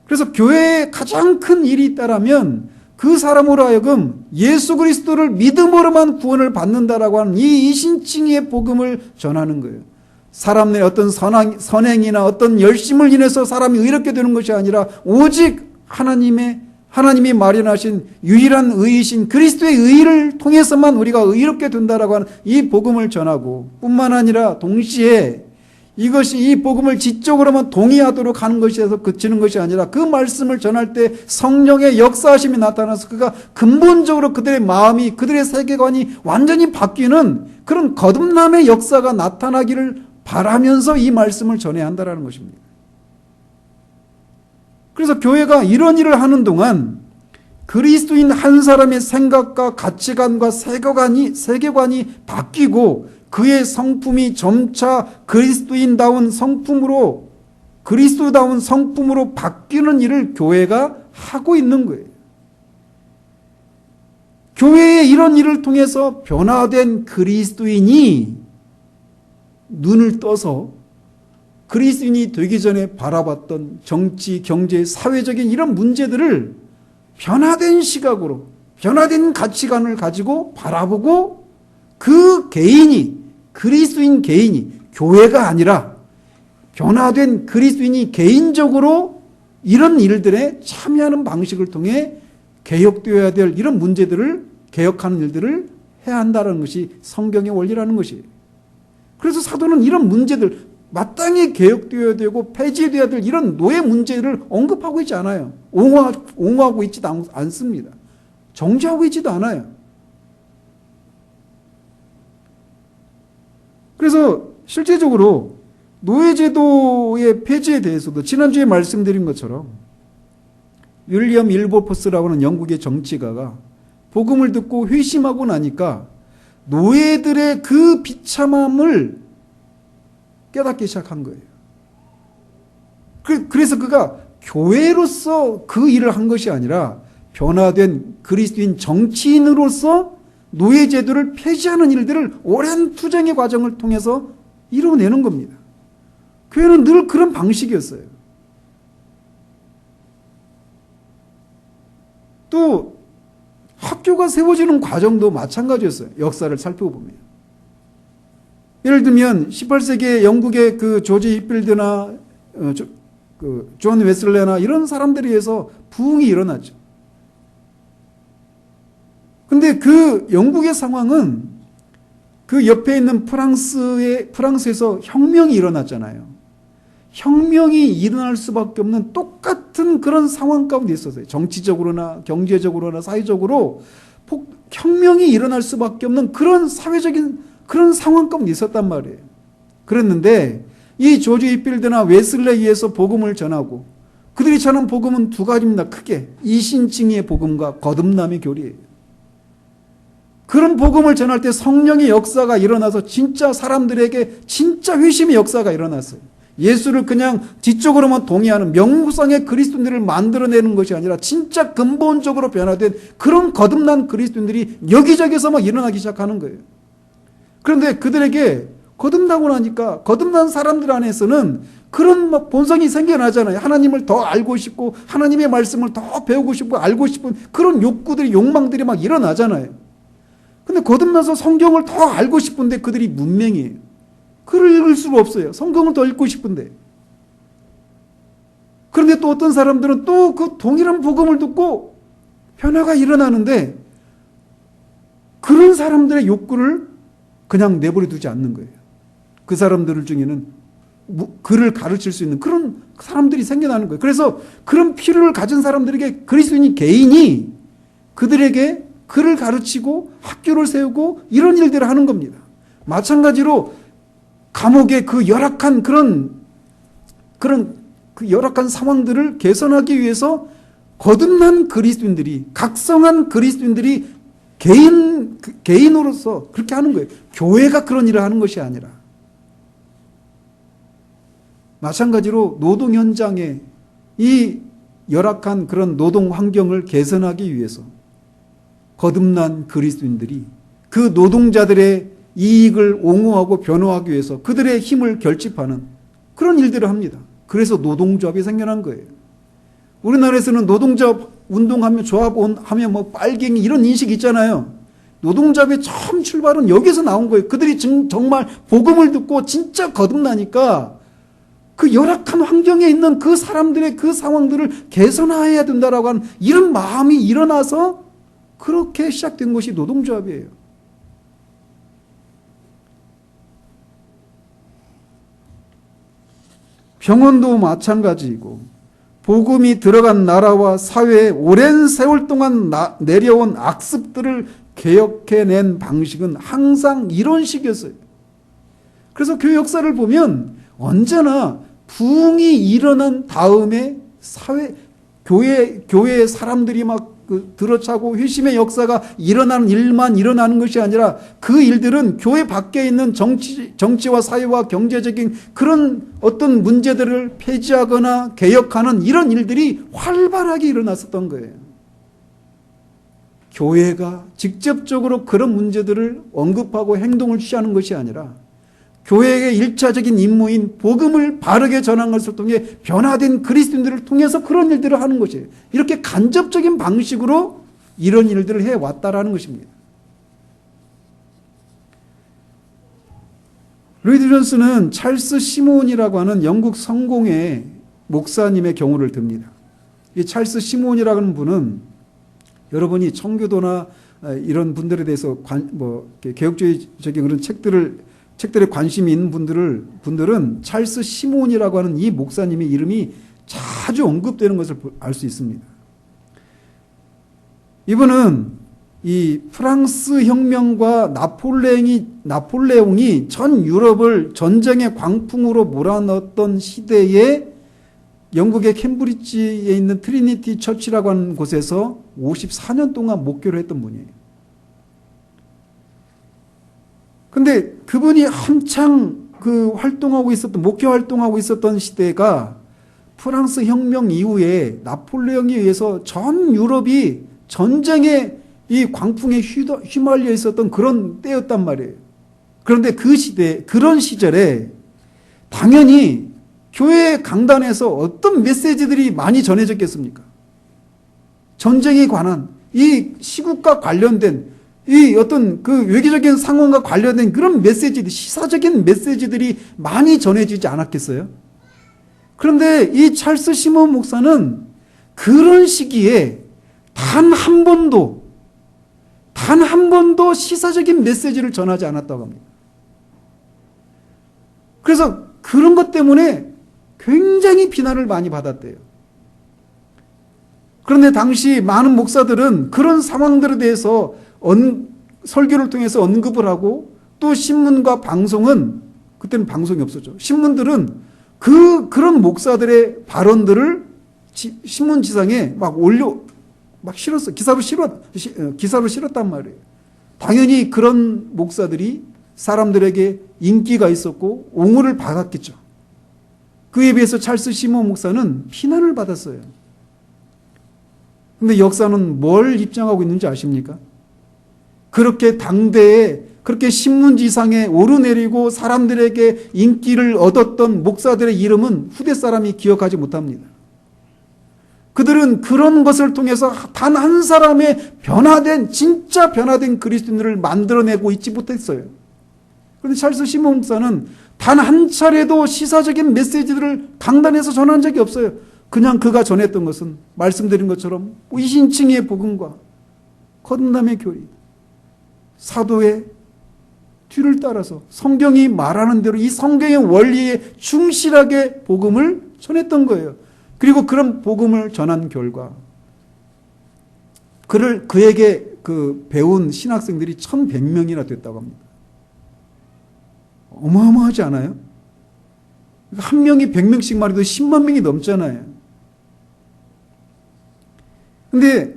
그래서 교회에 가장 큰 일이 있다라면 그 사람으로 하여금 예수 그리스도를 믿음으로만 구원을 받는다라고 하는 이 이신칭의의 복음을 전하는 거예요. 사람의 어떤 선행이나 어떤 열심을 인해서 사람이 의롭게 되는 것이 아니라 오직 하나님이 마련하신 유일한 의이신 그리스도의 의를 통해서만 우리가 의롭게 된다라고 하는 이 복음을 전하고, 뿐만 아니라 동시에 이것이 이 복음을 지적으로만 동의하도록 하는 것에서 그치는 것이 아니라 그 말씀을 전할 때 성령의 역사하심이 나타나서 그가 근본적으로 그들의 마음이, 그들의 세계관이 완전히 바뀌는 그런 거듭남의 역사가 나타나기를 바라면서 이 말씀을 전해야 한다는 것입니다. 그래서 교회가 이런 일을 하는 동안 그리스도인 한 사람의 생각과 가치관과 세계관이 바뀌고 그의 성품이 점차 그리스도다운 성품으로 바뀌는 일을 교회가 하고 있는 거예요. 교회의 이런 일을 통해서 변화된 그리스도인이 눈을 떠서 그리스도인이 되기 전에 바라봤던 정치, 경제, 사회적인 이런 문제들을 변화된 시각으로, 변화된 가치관을 가지고 바라보고 그 개인이, 그리스도인 개인이, 교회가 아니라 변화된 그리스도인이 개인적으로 이런 일들에 참여하는 방식을 통해 개혁되어야 될 이런 문제들을 개혁하는 일들을 해야 한다는 것이 성경의 원리라는 것이에요. 그래서 사도는 이런 문제들, 마땅히 개혁되어야 되고 폐지되어야 될 이런 노예 문제를 언급하고 있지 않아요. 옹호하고 있지도 않습니다. 정죄하고 있지도 않아요. 그래서 실제적으로 노예제도의 폐지에 대해서도 지난주에 말씀드린 것처럼 윌리엄 윌버포스라고 하는 영국의 정치가가 복음을 듣고 회심하고 나니까 노예들의 그 비참함을 깨닫기 시작한 거예요. 그래서 그가 교회로서 그 일을 한 것이 아니라 변화된 그리스도인 정치인으로서 노예제도를 폐지하는 일들을 오랜 투쟁의 과정을 통해서 이루어내는 겁니다. 교회는 늘 그런 방식이었어요. 또 학교가 세워지는 과정도 마찬가지였어요. 역사를 살펴보면. 예를 들면 18세기에 영국의 그 조지 휘필드나 존 웨슬레나 이런 사람들에 의해서 부흥이 일어났죠. 근데 그 영국의 상황은 그 옆에 있는 프랑스에서 혁명이 일어났잖아요. 혁명이 일어날 수밖에 없는 똑같은 그런 상황 가운데 있었어요. 정치적으로나 경제적으로나 사회적으로 혁명이 일어날 수밖에 없는 그런 사회적인 그런 상황 가운데 있었단 말이에요. 그랬는데 이 조지 휘필드나 웨슬레에 의해서 복음을 전하고 그들이 전한 복음은 두 가지입니다. 크게 이신칭의의 복음과 거듭남의 교리예요. 그런 복음을 전할 때 성령의 역사가 일어나서 진짜 사람들에게 진짜 회심의 역사가 일어났어요. 예수를 그냥 지적으로만 동의하는 명목상의 그리스도인들을 만들어내는 것이 아니라 진짜 근본적으로 변화된 그런 거듭난 그리스도인들이 여기저기서 막 일어나기 시작하는 거예요. 그런데 그들에게 거듭나고 나니까 거듭난 사람들 안에서는 그런 막 본성이 생겨나잖아요. 하나님을 더 알고 싶고 하나님의 말씀을 더 배우고 싶고 알고 싶은 그런 욕구들이 욕망들이 막 일어나잖아요. 근데 거듭나서 성경을 더 알고 싶은데 그들이 문맹이에요. 글을 읽을 수가 없어요. 성경을 더 읽고 싶은데. 그런데 또 어떤 사람들은 또 그 동일한 복음을 듣고 변화가 일어나는데 그런 사람들의 욕구를 그냥 내버려 두지 않는 거예요. 그 사람들 중에는 글을 가르칠 수 있는 그런 사람들이 생겨나는 거예요. 그래서 그런 필요를 가진 사람들에게 그리스도인 개인이 그들에게 글을 가르치고 학교를 세우고 이런 일들을 하는 겁니다. 마찬가지로 감옥의 그 열악한 그런 그 열악한 상황들을 개선하기 위해서 거듭난 그리스도인들이 각성한 그리스도인들이 개인으로서 그렇게 하는 거예요. 교회가 그런 일을 하는 것이 아니라. 마찬가지로 노동 현장에 이 열악한 그런 노동 환경을 개선하기 위해서 거듭난 그리스도인들이 그 노동자들의 이익을 옹호하고 변호하기 위해서 그들의 힘을 결집하는 그런 일들을 합니다. 그래서 노동조합이 생겨난 거예요. 우리나라에서는 노동조합 운동하면 조합하면 뭐 빨갱이 이런 인식이 있잖아요. 노동조합의 처음 출발은 여기서 나온 거예요. 그들이 정말 복음을 듣고 진짜 거듭나니까 그 열악한 환경에 있는 그 사람들의 그 상황들을 개선해야 된다라고 하는 이런 마음이 일어나서 그렇게 시작된 것이 노동조합이에요. 병원도 마찬가지이고 복음이 들어간 나라와 사회에 오랜 세월 동안 내려온 악습들을 개혁해낸 방식은 항상 이런 식이었어요. 그래서 교회 역사를 보면 언제나 부흥이 일어난 다음에 교회의 사람들이 막 들어차고 회심의 역사가 일어나는 일만 일어나는 것이 아니라 그 일들은 교회 밖에 있는 정치와 사회와 경제적인 그런 어떤 문제들을 폐지하거나 개혁하는 이런 일들이 활발하게 일어났었던 거예요. 교회가 직접적으로 그런 문제들을 언급하고 행동을 취하는 것이 아니라 교회의 일차적인 임무인 복음을 바르게 전하는 것을 통해 변화된 그리스도인들을 통해서 그런 일들을 하는 것이에요. 이렇게 간접적인 방식으로 이런 일들을 해왔다라는 것입니다. 로이드 존스는 찰스 시몬이라고 하는 영국 성공회 목사님의 경우를 듭니다. 이 찰스 시몬이라는 분은 여러분이 청교도나 이런 분들에 대해서 개혁주의적인 그런 책들에 관심이 있는 분들은 찰스 시몬이라고 하는 이 목사님의 이름이 자주 언급되는 것을 알 수 있습니다. 이분은 이 프랑스 혁명과 나폴레옹이 전 유럽을 전쟁의 광풍으로 몰아넣었던 시대에 영국의 캠브리지에 있는 트리니티 처치라고 하는 곳에서 54년 동안 목교를 했던 분이에요. 근데 그분이 한창 목회 활동하고 있었던 시대가 프랑스 혁명 이후에 나폴레옹에 의해서 전 유럽이 전쟁의 이 광풍에 휘말려 있었던 그런 때였단 말이에요. 그런데 그런 시절에 당연히 교회 강단에서 어떤 메시지들이 많이 전해졌겠습니까? 전쟁에 관한 이 시국과 관련된 이 어떤 그 외교적인 상황과 관련된 그런 메시지들, 시사적인 메시지들이 많이 전해지지 않았겠어요? 그런데 이 찰스 시몬 목사는 그런 시기에 단 한 번도 시사적인 메시지를 전하지 않았다고 합니다. 그래서 그런 것 때문에 굉장히 비난을 많이 받았대요. 그런데 당시 많은 목사들은 그런 상황들에 대해서 설교를 통해서 언급을 하고, 또 신문과 방송은, 그때는 방송이 없었죠. 신문들은 그런 목사들의 발언들을 신문지상에 막 실었어. 기사로 실었단 말이에요. 당연히 그런 목사들이 사람들에게 인기가 있었고 옹호를 받았겠죠. 그에 비해서 찰스 시몬 목사는 비난을 받았어요. 근데 역사는 뭘 입장하고 있는지 아십니까? 그렇게 당대에 그렇게 신문지상에 오르내리고 사람들에게 인기를 얻었던 목사들의 이름은 후대 사람이 기억하지 못합니다. 그들은 그런 것을 통해서 단 한 사람의 진짜 변화된 그리스도인들을 만들어내고 있지 못했어요. 그런데 찰스 시몬 목사는 단 한 차례도 시사적인 메시지들을 강단에서 전한 적이 없어요. 그냥 그가 전했던 것은 말씀드린 것처럼 이신칭의 복음과 거듭남의 교리, 사도의 뒤를 따라서 성경이 말하는 대로 이 성경의 원리에 충실하게 복음을 전했던 거예요. 그리고 그런 복음을 전한 결과 그에게 배운 신학생들이 1,100명이나 됐다고 합니다. 어마어마하지 않아요? 한 명이 100명씩 말해도 10만 명이 넘잖아요. 근데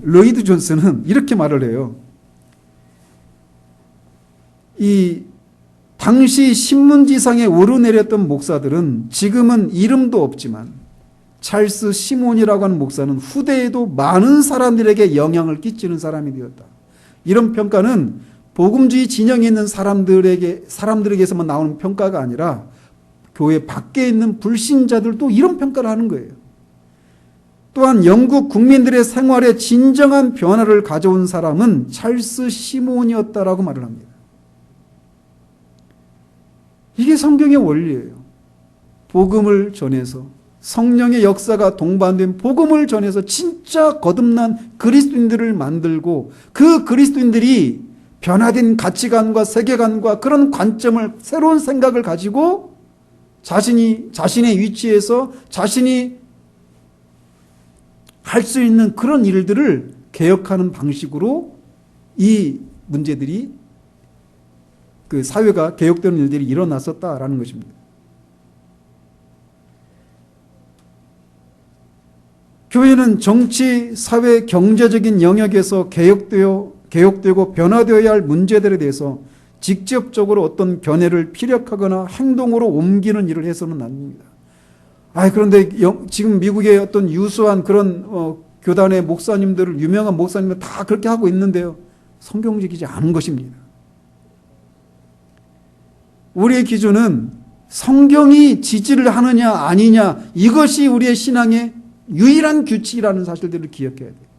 로이드 존슨은 이렇게 말을 해요. 이 당시 신문지상에 오르내렸던 목사들은 지금은 이름도 없지만 찰스 시몬이라고 하는 목사는 후대에도 많은 사람들에게 영향을 끼치는 사람이 되었다. 이런 평가는 복음주의 진영에 있는 사람들에게서만 나오는 평가가 아니라 교회 밖에 있는 불신자들도 이런 평가를 하는 거예요. 또한 영국 국민들의 생활에 진정한 변화를 가져온 사람은 찰스 시몬이었다라고 말을 합니다. 이게 성경의 원리예요. 복음을 전해서 성령의 역사가 동반된 복음을 전해서 진짜 거듭난 그리스도인들을 만들고, 그 그리스도인들이 변화된 가치관과 세계관과 그런 관점을, 새로운 생각을 가지고 자신의 위치에서 자신이 할 수 있는 그런 일들을 개혁하는 방식으로 이 문제들이, 그 사회가 개혁되는 일들이 일어났었다라는 것입니다. 교회는 정치, 사회, 경제적인 영역에서 개혁되고 변화되어야 할 문제들에 대해서 직접적으로 어떤 견해를 피력하거나 행동으로 옮기는 일을 해서는 안 됩니다. 그런데 지금 미국의 어떤 유수한 그런 교단의 목사님들을, 유명한 목사님들 다 그렇게 하고 있는데요. 성경적이지 않은 것입니다. 우리의 기준은 성경이 지지를 하느냐 아니냐, 이것이 우리의 신앙의 유일한 규칙이라는 사실들을 기억해야 돼요.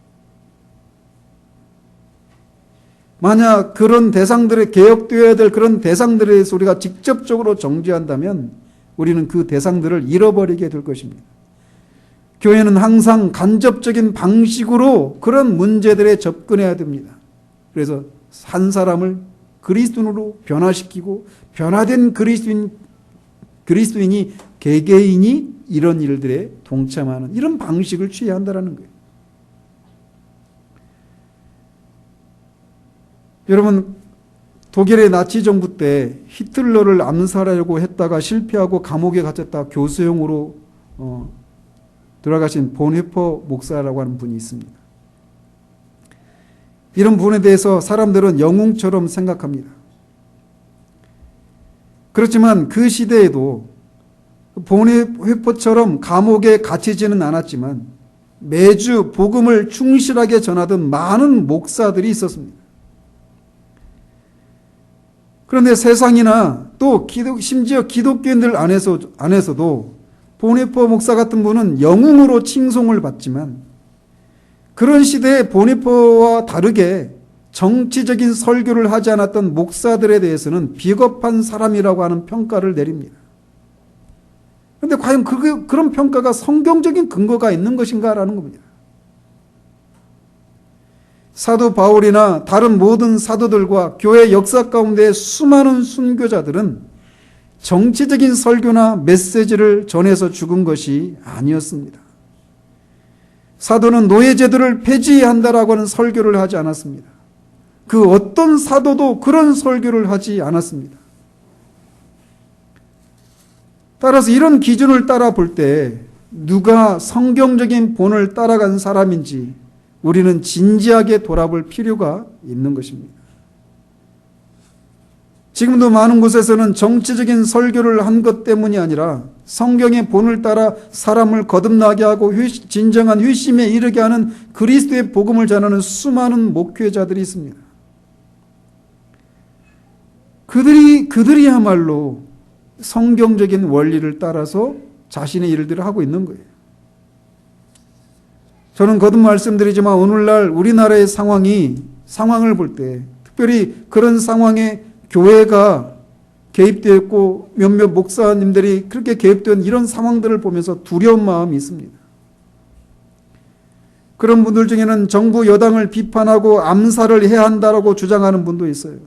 만약 그런 대상들에, 개혁되어야 될 그런 대상들에 대해서 우리가 직접적으로 정죄한다면 우리는 그 대상들을 잃어버리게 될 것입니다. 교회는 항상 간접적인 방식으로 그런 문제들에 접근해야 됩니다. 그래서 한 사람을 그리스도인으로 변화시키고, 변화된 그리스도인이 개개인이 이런 일들에 동참하는 이런 방식을 취해야 한다는 거예요. 여러분, 독일의 나치 정부 때 히틀러를 암살하려고 했다가 실패하고 감옥에 갇혔다 교수형으로 돌아가신 본헤퍼 목사라고 하는 분이 있습니다. 이런 분에 대해서 사람들은 영웅처럼 생각합니다. 그렇지만 그 시대에도 본헤퍼처럼 감옥에 갇히지는 않았지만 매주 복음을 충실하게 전하던 많은 목사들이 있었습니다. 그런데 세상이나 또 심지어 기독교인들 안에서도 보네포 목사 같은 분은 영웅으로 칭송을 받지만 그런 시대에 보네포와 다르게 정치적인 설교를 하지 않았던 목사들에 대해서는 비겁한 사람이라고 하는 평가를 내립니다. 그런데 과연 그런 평가가 성경적인 근거가 있는 것인가라는 겁니다. 사도 바울이나 다른 모든 사도들과 교회 역사 가운데 수많은 순교자들은 정치적인 설교나 메시지를 전해서 죽은 것이 아니었습니다. 사도는 노예제도를 폐지한다라고 하는 설교를 하지 않았습니다. 그 어떤 사도도 그런 설교를 하지 않았습니다. 따라서 이런 기준을 따라 볼 때 누가 성경적인 본을 따라간 사람인지 우리는 진지하게 돌아볼 필요가 있는 것입니다. 지금도 많은 곳에서는 정치적인 설교를 한 것 때문이 아니라 성경의 본을 따라 사람을 거듭나게 하고 진정한 회심에 이르게 하는 그리스도의 복음을 전하는 수많은 목회자들이 있습니다. 그들이야말로 성경적인 원리를 따라서 자신의 일들을 하고 있는 거예요. 저는 거듭 말씀드리지만 오늘날 우리나라의 상황을 볼 때 특별히 그런 상황에 교회가 개입되어 있고 몇몇 목사님들이 그렇게 개입된 이런 상황들을 보면서 두려운 마음이 있습니다. 그런 분들 중에는 정부 여당을 비판하고 암살을 해야 한다라고 주장하는 분도 있어요.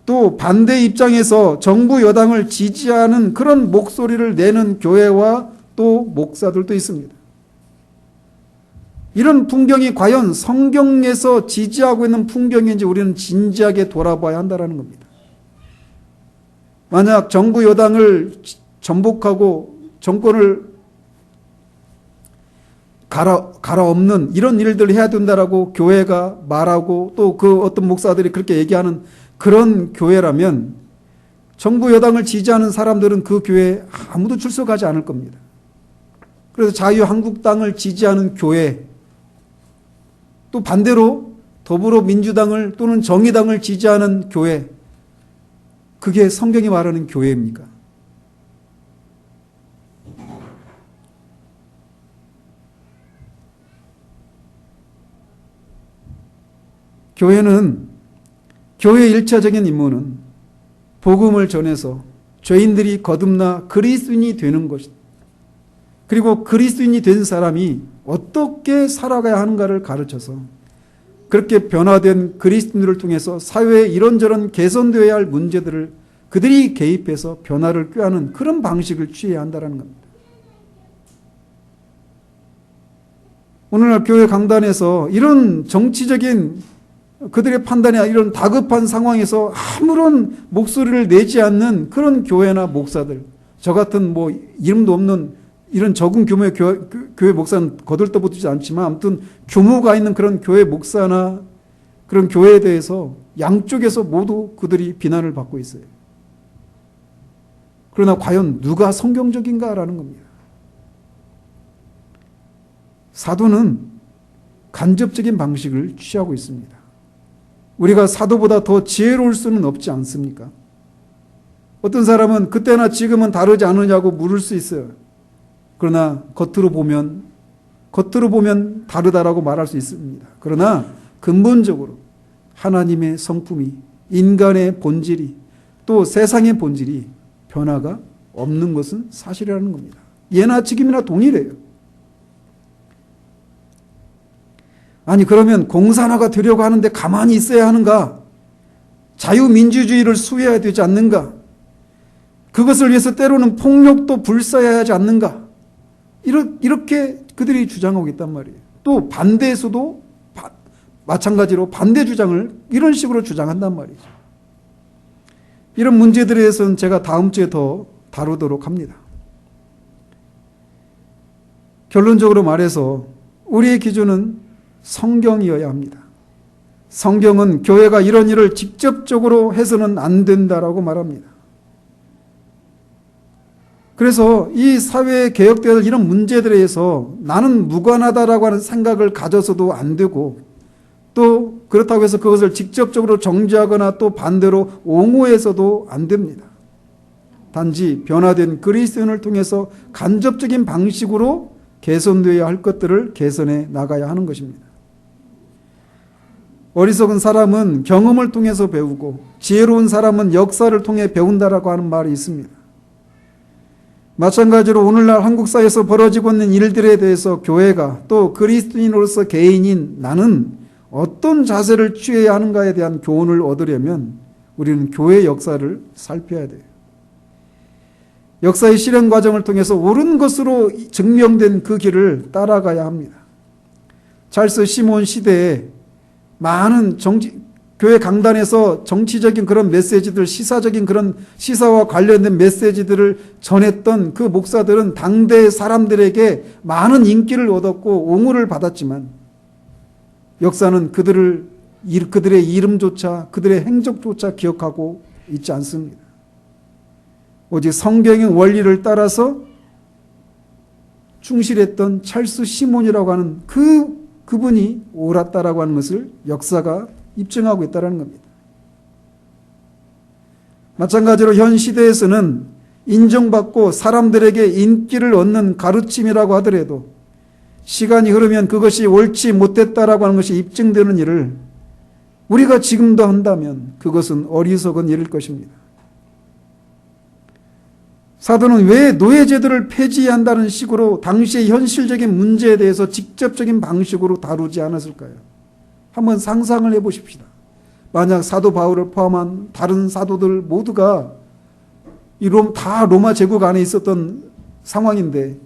또 반대 입장에서 정부 여당을 지지하는 그런 목소리를 내는 교회와 또 목사들도 있습니다. 이런 풍경이 과연 성경에서 지지하고 있는 풍경인지 우리는 진지하게 돌아봐야 한다는 겁니다. 만약 정부 여당을 전복하고 정권을 갈아엎는 이런 일들을 해야 된다라고 교회가 말하고 또 그 어떤 목사들이 그렇게 얘기하는 그런 교회라면 정부 여당을 지지하는 사람들은 그 교회에 아무도 출석하지 않을 겁니다. 그래서 자유한국당을 지지하는 교회, 또 반대로 더불어민주당을 또는 정의당을 지지하는 교회, 그게 성경이 말하는 교회입니까? 교회의 일차적인 임무는 복음을 전해서 죄인들이 거듭나 그리스도인이 되는 것이다. 그리고 그리스도인이 된 사람이 어떻게 살아가야 하는가를 가르쳐서 그렇게 변화된 그리스도인들을 통해서 사회에 이런저런 개선되어야 할 문제들을 그들이 개입해서 변화를 꾀하는 그런 방식을 취해야 한다는 겁니다. 오늘날 교회 강단에서 이런 정치적인 그들의 판단이 이런 다급한 상황에서 아무런 목소리를 내지 않는 그런 교회나 목사들, 저 같은 이름도 없는 이런 적은 규모의 교회 목사는 거들떠보지 않지만 아무튼 규모가 있는 그런 교회 목사나 그런 교회에 대해서 양쪽에서 모두 그들이 비난을 받고 있어요. 그러나 과연 누가 성경적인가라는 겁니다. 사도는 간접적인 방식을 취하고 있습니다. 우리가 사도보다 더 지혜로울 수는 없지 않습니까? 어떤 사람은 그때나 지금은 다르지 않느냐고 물을 수 있어요. 그러나 겉으로 보면 다르다라고 말할 수 있습니다. 그러나 근본적으로 하나님의 성품이, 인간의 본질이, 또 세상의 본질이 변화가 없는 것은 사실이라는 겁니다. 예나 지금이나 동일해요. 아니 그러면 공산화가 되려고 하는데 가만히 있어야 하는가? 자유민주주의를 수호해야 되지 않는가? 그것을 위해서 때로는 폭력도 불사해야 하지 않는가? 이렇게 그들이 주장하고 있단 말이에요. 또 반대에서도 마찬가지로 반대 주장을 이런 식으로 주장한단 말이죠. 이런 문제들에 대해서는 제가 다음 주에 더 다루도록 합니다. 결론적으로 말해서 우리의 기준은 성경이어야 합니다. 성경은 교회가 이런 일을 직접적으로 해서는 안 된다라고 말합니다. 그래서 이 사회에 개혁되어야 이런 문제들에 대해서 나는 무관하다라고 하는 생각을 가져서도 안 되고 또 그렇다고 해서 그것을 직접적으로 정지하거나 또 반대로 옹호해서도 안 됩니다. 단지 변화된 그리스도인을 통해서 간접적인 방식으로 개선되어야 할 것들을 개선해 나가야 하는 것입니다. 어리석은 사람은 경험을 통해서 배우고 지혜로운 사람은 역사를 통해 배운다라고 하는 말이 있습니다. 마찬가지로 오늘날 한국 사회에서 벌어지고 있는 일들에 대해서 교회가 또 그리스도인으로서 개인인 나는 어떤 자세를 취해야 하는가에 대한 교훈을 얻으려면 우리는 교회 역사를 살펴야 돼요. 역사의 실현 과정을 통해서 옳은 것으로 증명된 그 길을 따라가야 합니다. 찰스 시몬 시대에 많은 교회 강단에서 정치적인 그런 메시지들, 시사적인 그런 시사와 관련된 메시지들을 전했던 그 목사들은 당대 사람들에게 많은 인기를 얻었고 옹호를 받았지만 역사는 그들의 이름조차 그들의 행적조차 기억하고 있지 않습니다. 오직 성경의 원리를 따라서 충실했던 찰스 시몬이라고 하는 그분이 옳았다라고 하는 것을 역사가 입증하고 있다는 겁니다. 마찬가지로 현 시대에서는 인정받고 사람들에게 인기를 얻는 가르침이라고 하더라도 시간이 흐르면 그것이 옳지 못했다라고 하는 것이 입증되는 일을 우리가 지금도 한다면 그것은 어리석은 일일 것입니다. 사도는 왜 노예제도를 폐지한다는 식으로 당시의 현실적인 문제에 대해서 직접적인 방식으로 다루지 않았을까요? 한번 상상을 해보십시다. 만약 사도 바울을 포함한 다른 사도들 모두가 다 로마 제국 안에 있었던 상황인데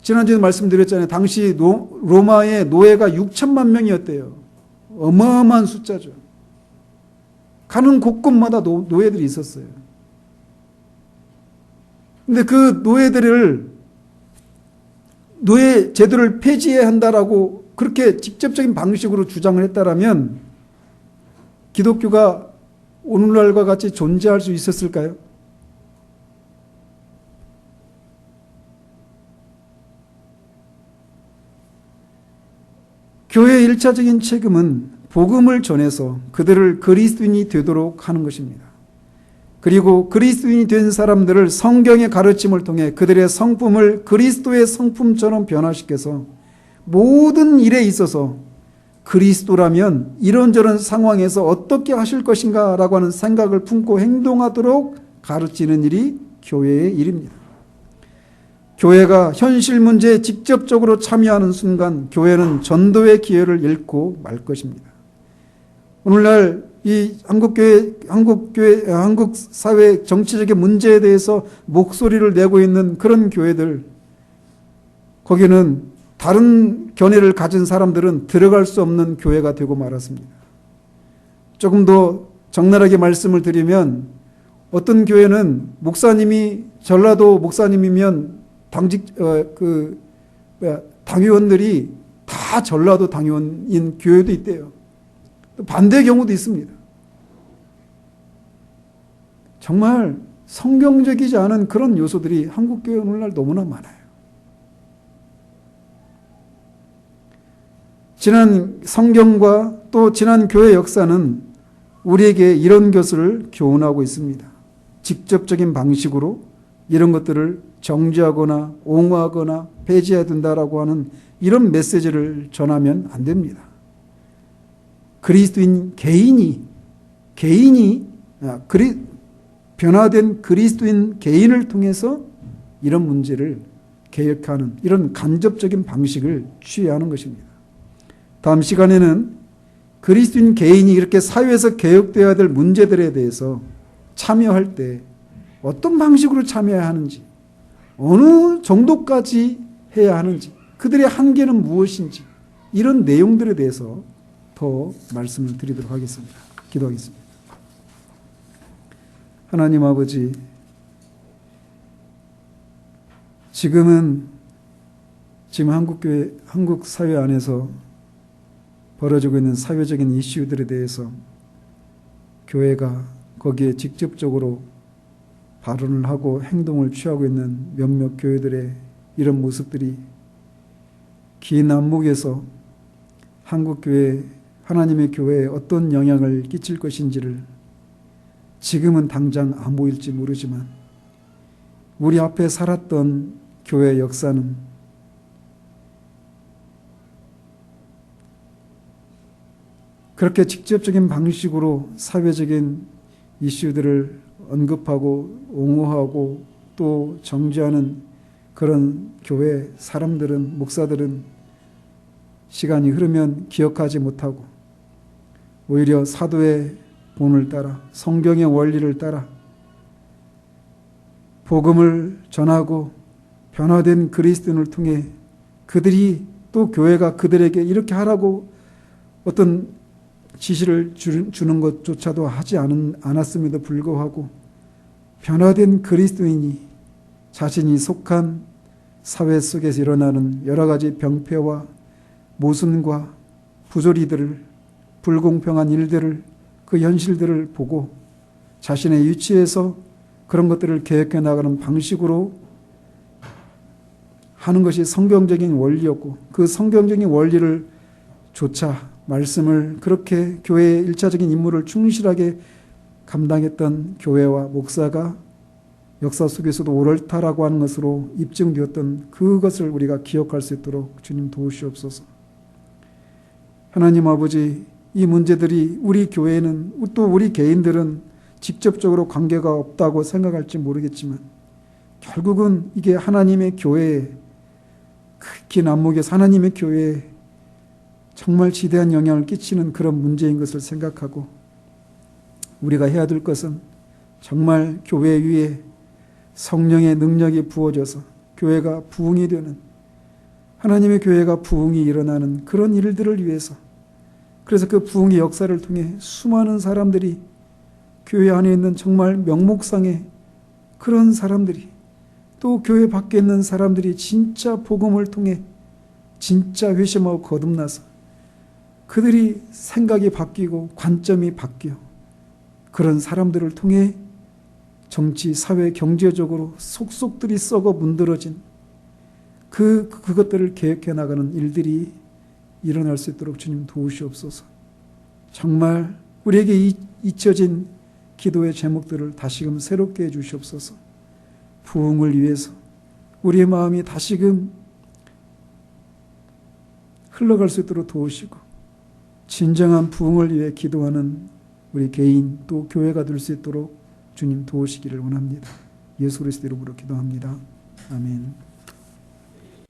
지난주에 말씀드렸잖아요. 당시 로마의 노예가 6천만 명이었대요. 어마어마한 숫자죠. 가는 곳곳마다 노예들이 있었어요. 근데 그 노예 제도를 폐지해야 한다라고 그렇게 직접적인 방식으로 주장을 했다라면 기독교가 오늘날과 같이 존재할 수 있었을까요? 교회의 1차적인 책임은 복음을 전해서 그들을 그리스도인이 되도록 하는 것입니다. 그리고 그리스도인이 된 사람들을 성경의 가르침을 통해 그들의 성품을 그리스도의 성품처럼 변화시켜서 모든 일에 있어서 그리스도라면 이런저런 상황에서 어떻게 하실 것인가 라고 하는 생각을 품고 행동하도록 가르치는 일이 교회의 일입니다. 교회가 현실 문제에 직접적으로 참여하는 순간 교회는 전도의 기회를 잃고 말 것입니다. 오늘날 이 한국 사회 정치적인 문제에 대해서 목소리를 내고 있는 그런 교회들, 거기는 다른 견해를 가진 사람들은 들어갈 수 없는 교회가 되고 말았습니다. 조금 더 적나라하게 말씀을 드리면 어떤 교회는 목사님이 전라도 목사님이면 당의원들이 다 전라도 당의원인 교회도 있대요. 또 반대의 경우도 있습니다. 정말 성경적이지 않은 그런 요소들이 한국교회 오늘날 너무나 많아요. 지난 성경과 또 지난 교회 역사는 우리에게 이런 것을 교훈하고 있습니다. 직접적인 방식으로 이런 것들을 정죄하거나 옹호하거나 폐지해야 된다라고 하는 이런 메시지를 전하면 안 됩니다. 그리스도인 개인이 변화된 그리스도인 개인을 통해서 이런 문제를 개혁하는 이런 간접적인 방식을 취해야 하는 것입니다. 다음 시간에는 그리스도인 개인이 이렇게 사회에서 개혁되어야 될 문제들에 대해서 참여할 때 어떤 방식으로 참여해야 하는지, 어느 정도까지 해야 하는지, 그들의 한계는 무엇인지 이런 내용들에 대해서 더 말씀을 드리도록 하겠습니다. 기도하겠습니다. 하나님 아버지, 지금 한국 사회 안에서 벌어지고 있는 사회적인 이슈들에 대해서 교회가 거기에 직접적으로 발언을 하고 행동을 취하고 있는 몇몇 교회들의 이런 모습들이 긴 안목에서 한국교회, 하나님의 교회에 어떤 영향을 끼칠 것인지를 지금은 당장 안 보일지 모르지만 우리 앞에 살았던 교회 역사는 그렇게 직접적인 방식으로 사회적인 이슈들을 언급하고 옹호하고 또 정죄하는 그런 교회 사람들은, 목사들은 시간이 흐르면 기억하지 못하고 오히려 사도의 본을 따라 성경의 원리를 따라 복음을 전하고 변화된 그리스도인을 통해 그들이 또 교회가 그들에게 이렇게 하라고 어떤 지시를 주는 것조차도 하지 않았음에도 불구하고 변화된 그리스도인이 자신이 속한 사회 속에서 일어나는 여러 가지 병폐와 모순과 부조리들을, 불공평한 일들을, 그 현실들을 보고 자신의 위치에서 그런 것들을 계획해 나가는 방식으로 하는 것이 성경적인 원리였고, 그 성경적인 원리를 조차 말씀을 그렇게 교회의 일차적인 임무를 충실하게 감당했던 교회와 목사가 역사 속에서도 옳다라고 하는 것으로 입증되었던 그것을 우리가 기억할 수 있도록 주님 도우시옵소서. 하나님 아버지, 이 문제들이 우리 교회는 또 우리 개인들은 직접적으로 관계가 없다고 생각할지 모르겠지만 결국은 이게 하나님의 교회에, 긴 안목에서 하나님의 교회에 정말 지대한 영향을 끼치는 그런 문제인 것을 생각하고 우리가 해야 될 것은 정말 교회 위에 성령의 능력이 부어져서 교회가 부흥이 되는, 하나님의 교회가 부흥이 일어나는 그런 일들을 위해서, 그래서 그 부흥의 역사를 통해 수많은 사람들이 교회 안에 있는 정말 명목상의 그런 사람들이 또 교회 밖에 있는 사람들이 진짜 복음을 통해 진짜 회심하고 거듭나서 그들이 생각이 바뀌고 관점이 바뀌어 그런 사람들을 통해 정치, 사회, 경제적으로 속속들이 썩어 문드러진 그것들을 계획해 나가는 일들이 일어날 수 있도록 주님 도우시옵소서. 정말 우리에게 잊혀진 기도의 제목들을 다시금 새롭게 해 주시옵소서. 부흥을 위해서 우리의 마음이 다시금 흘러갈 수 있도록 도우시고 진정한 부흥을 위해 기도하는 우리 개인 또 교회가 될 수 있도록 주님 도우시기를 원합니다. 예수 그리스도 이름으로 기도합니다. 아멘.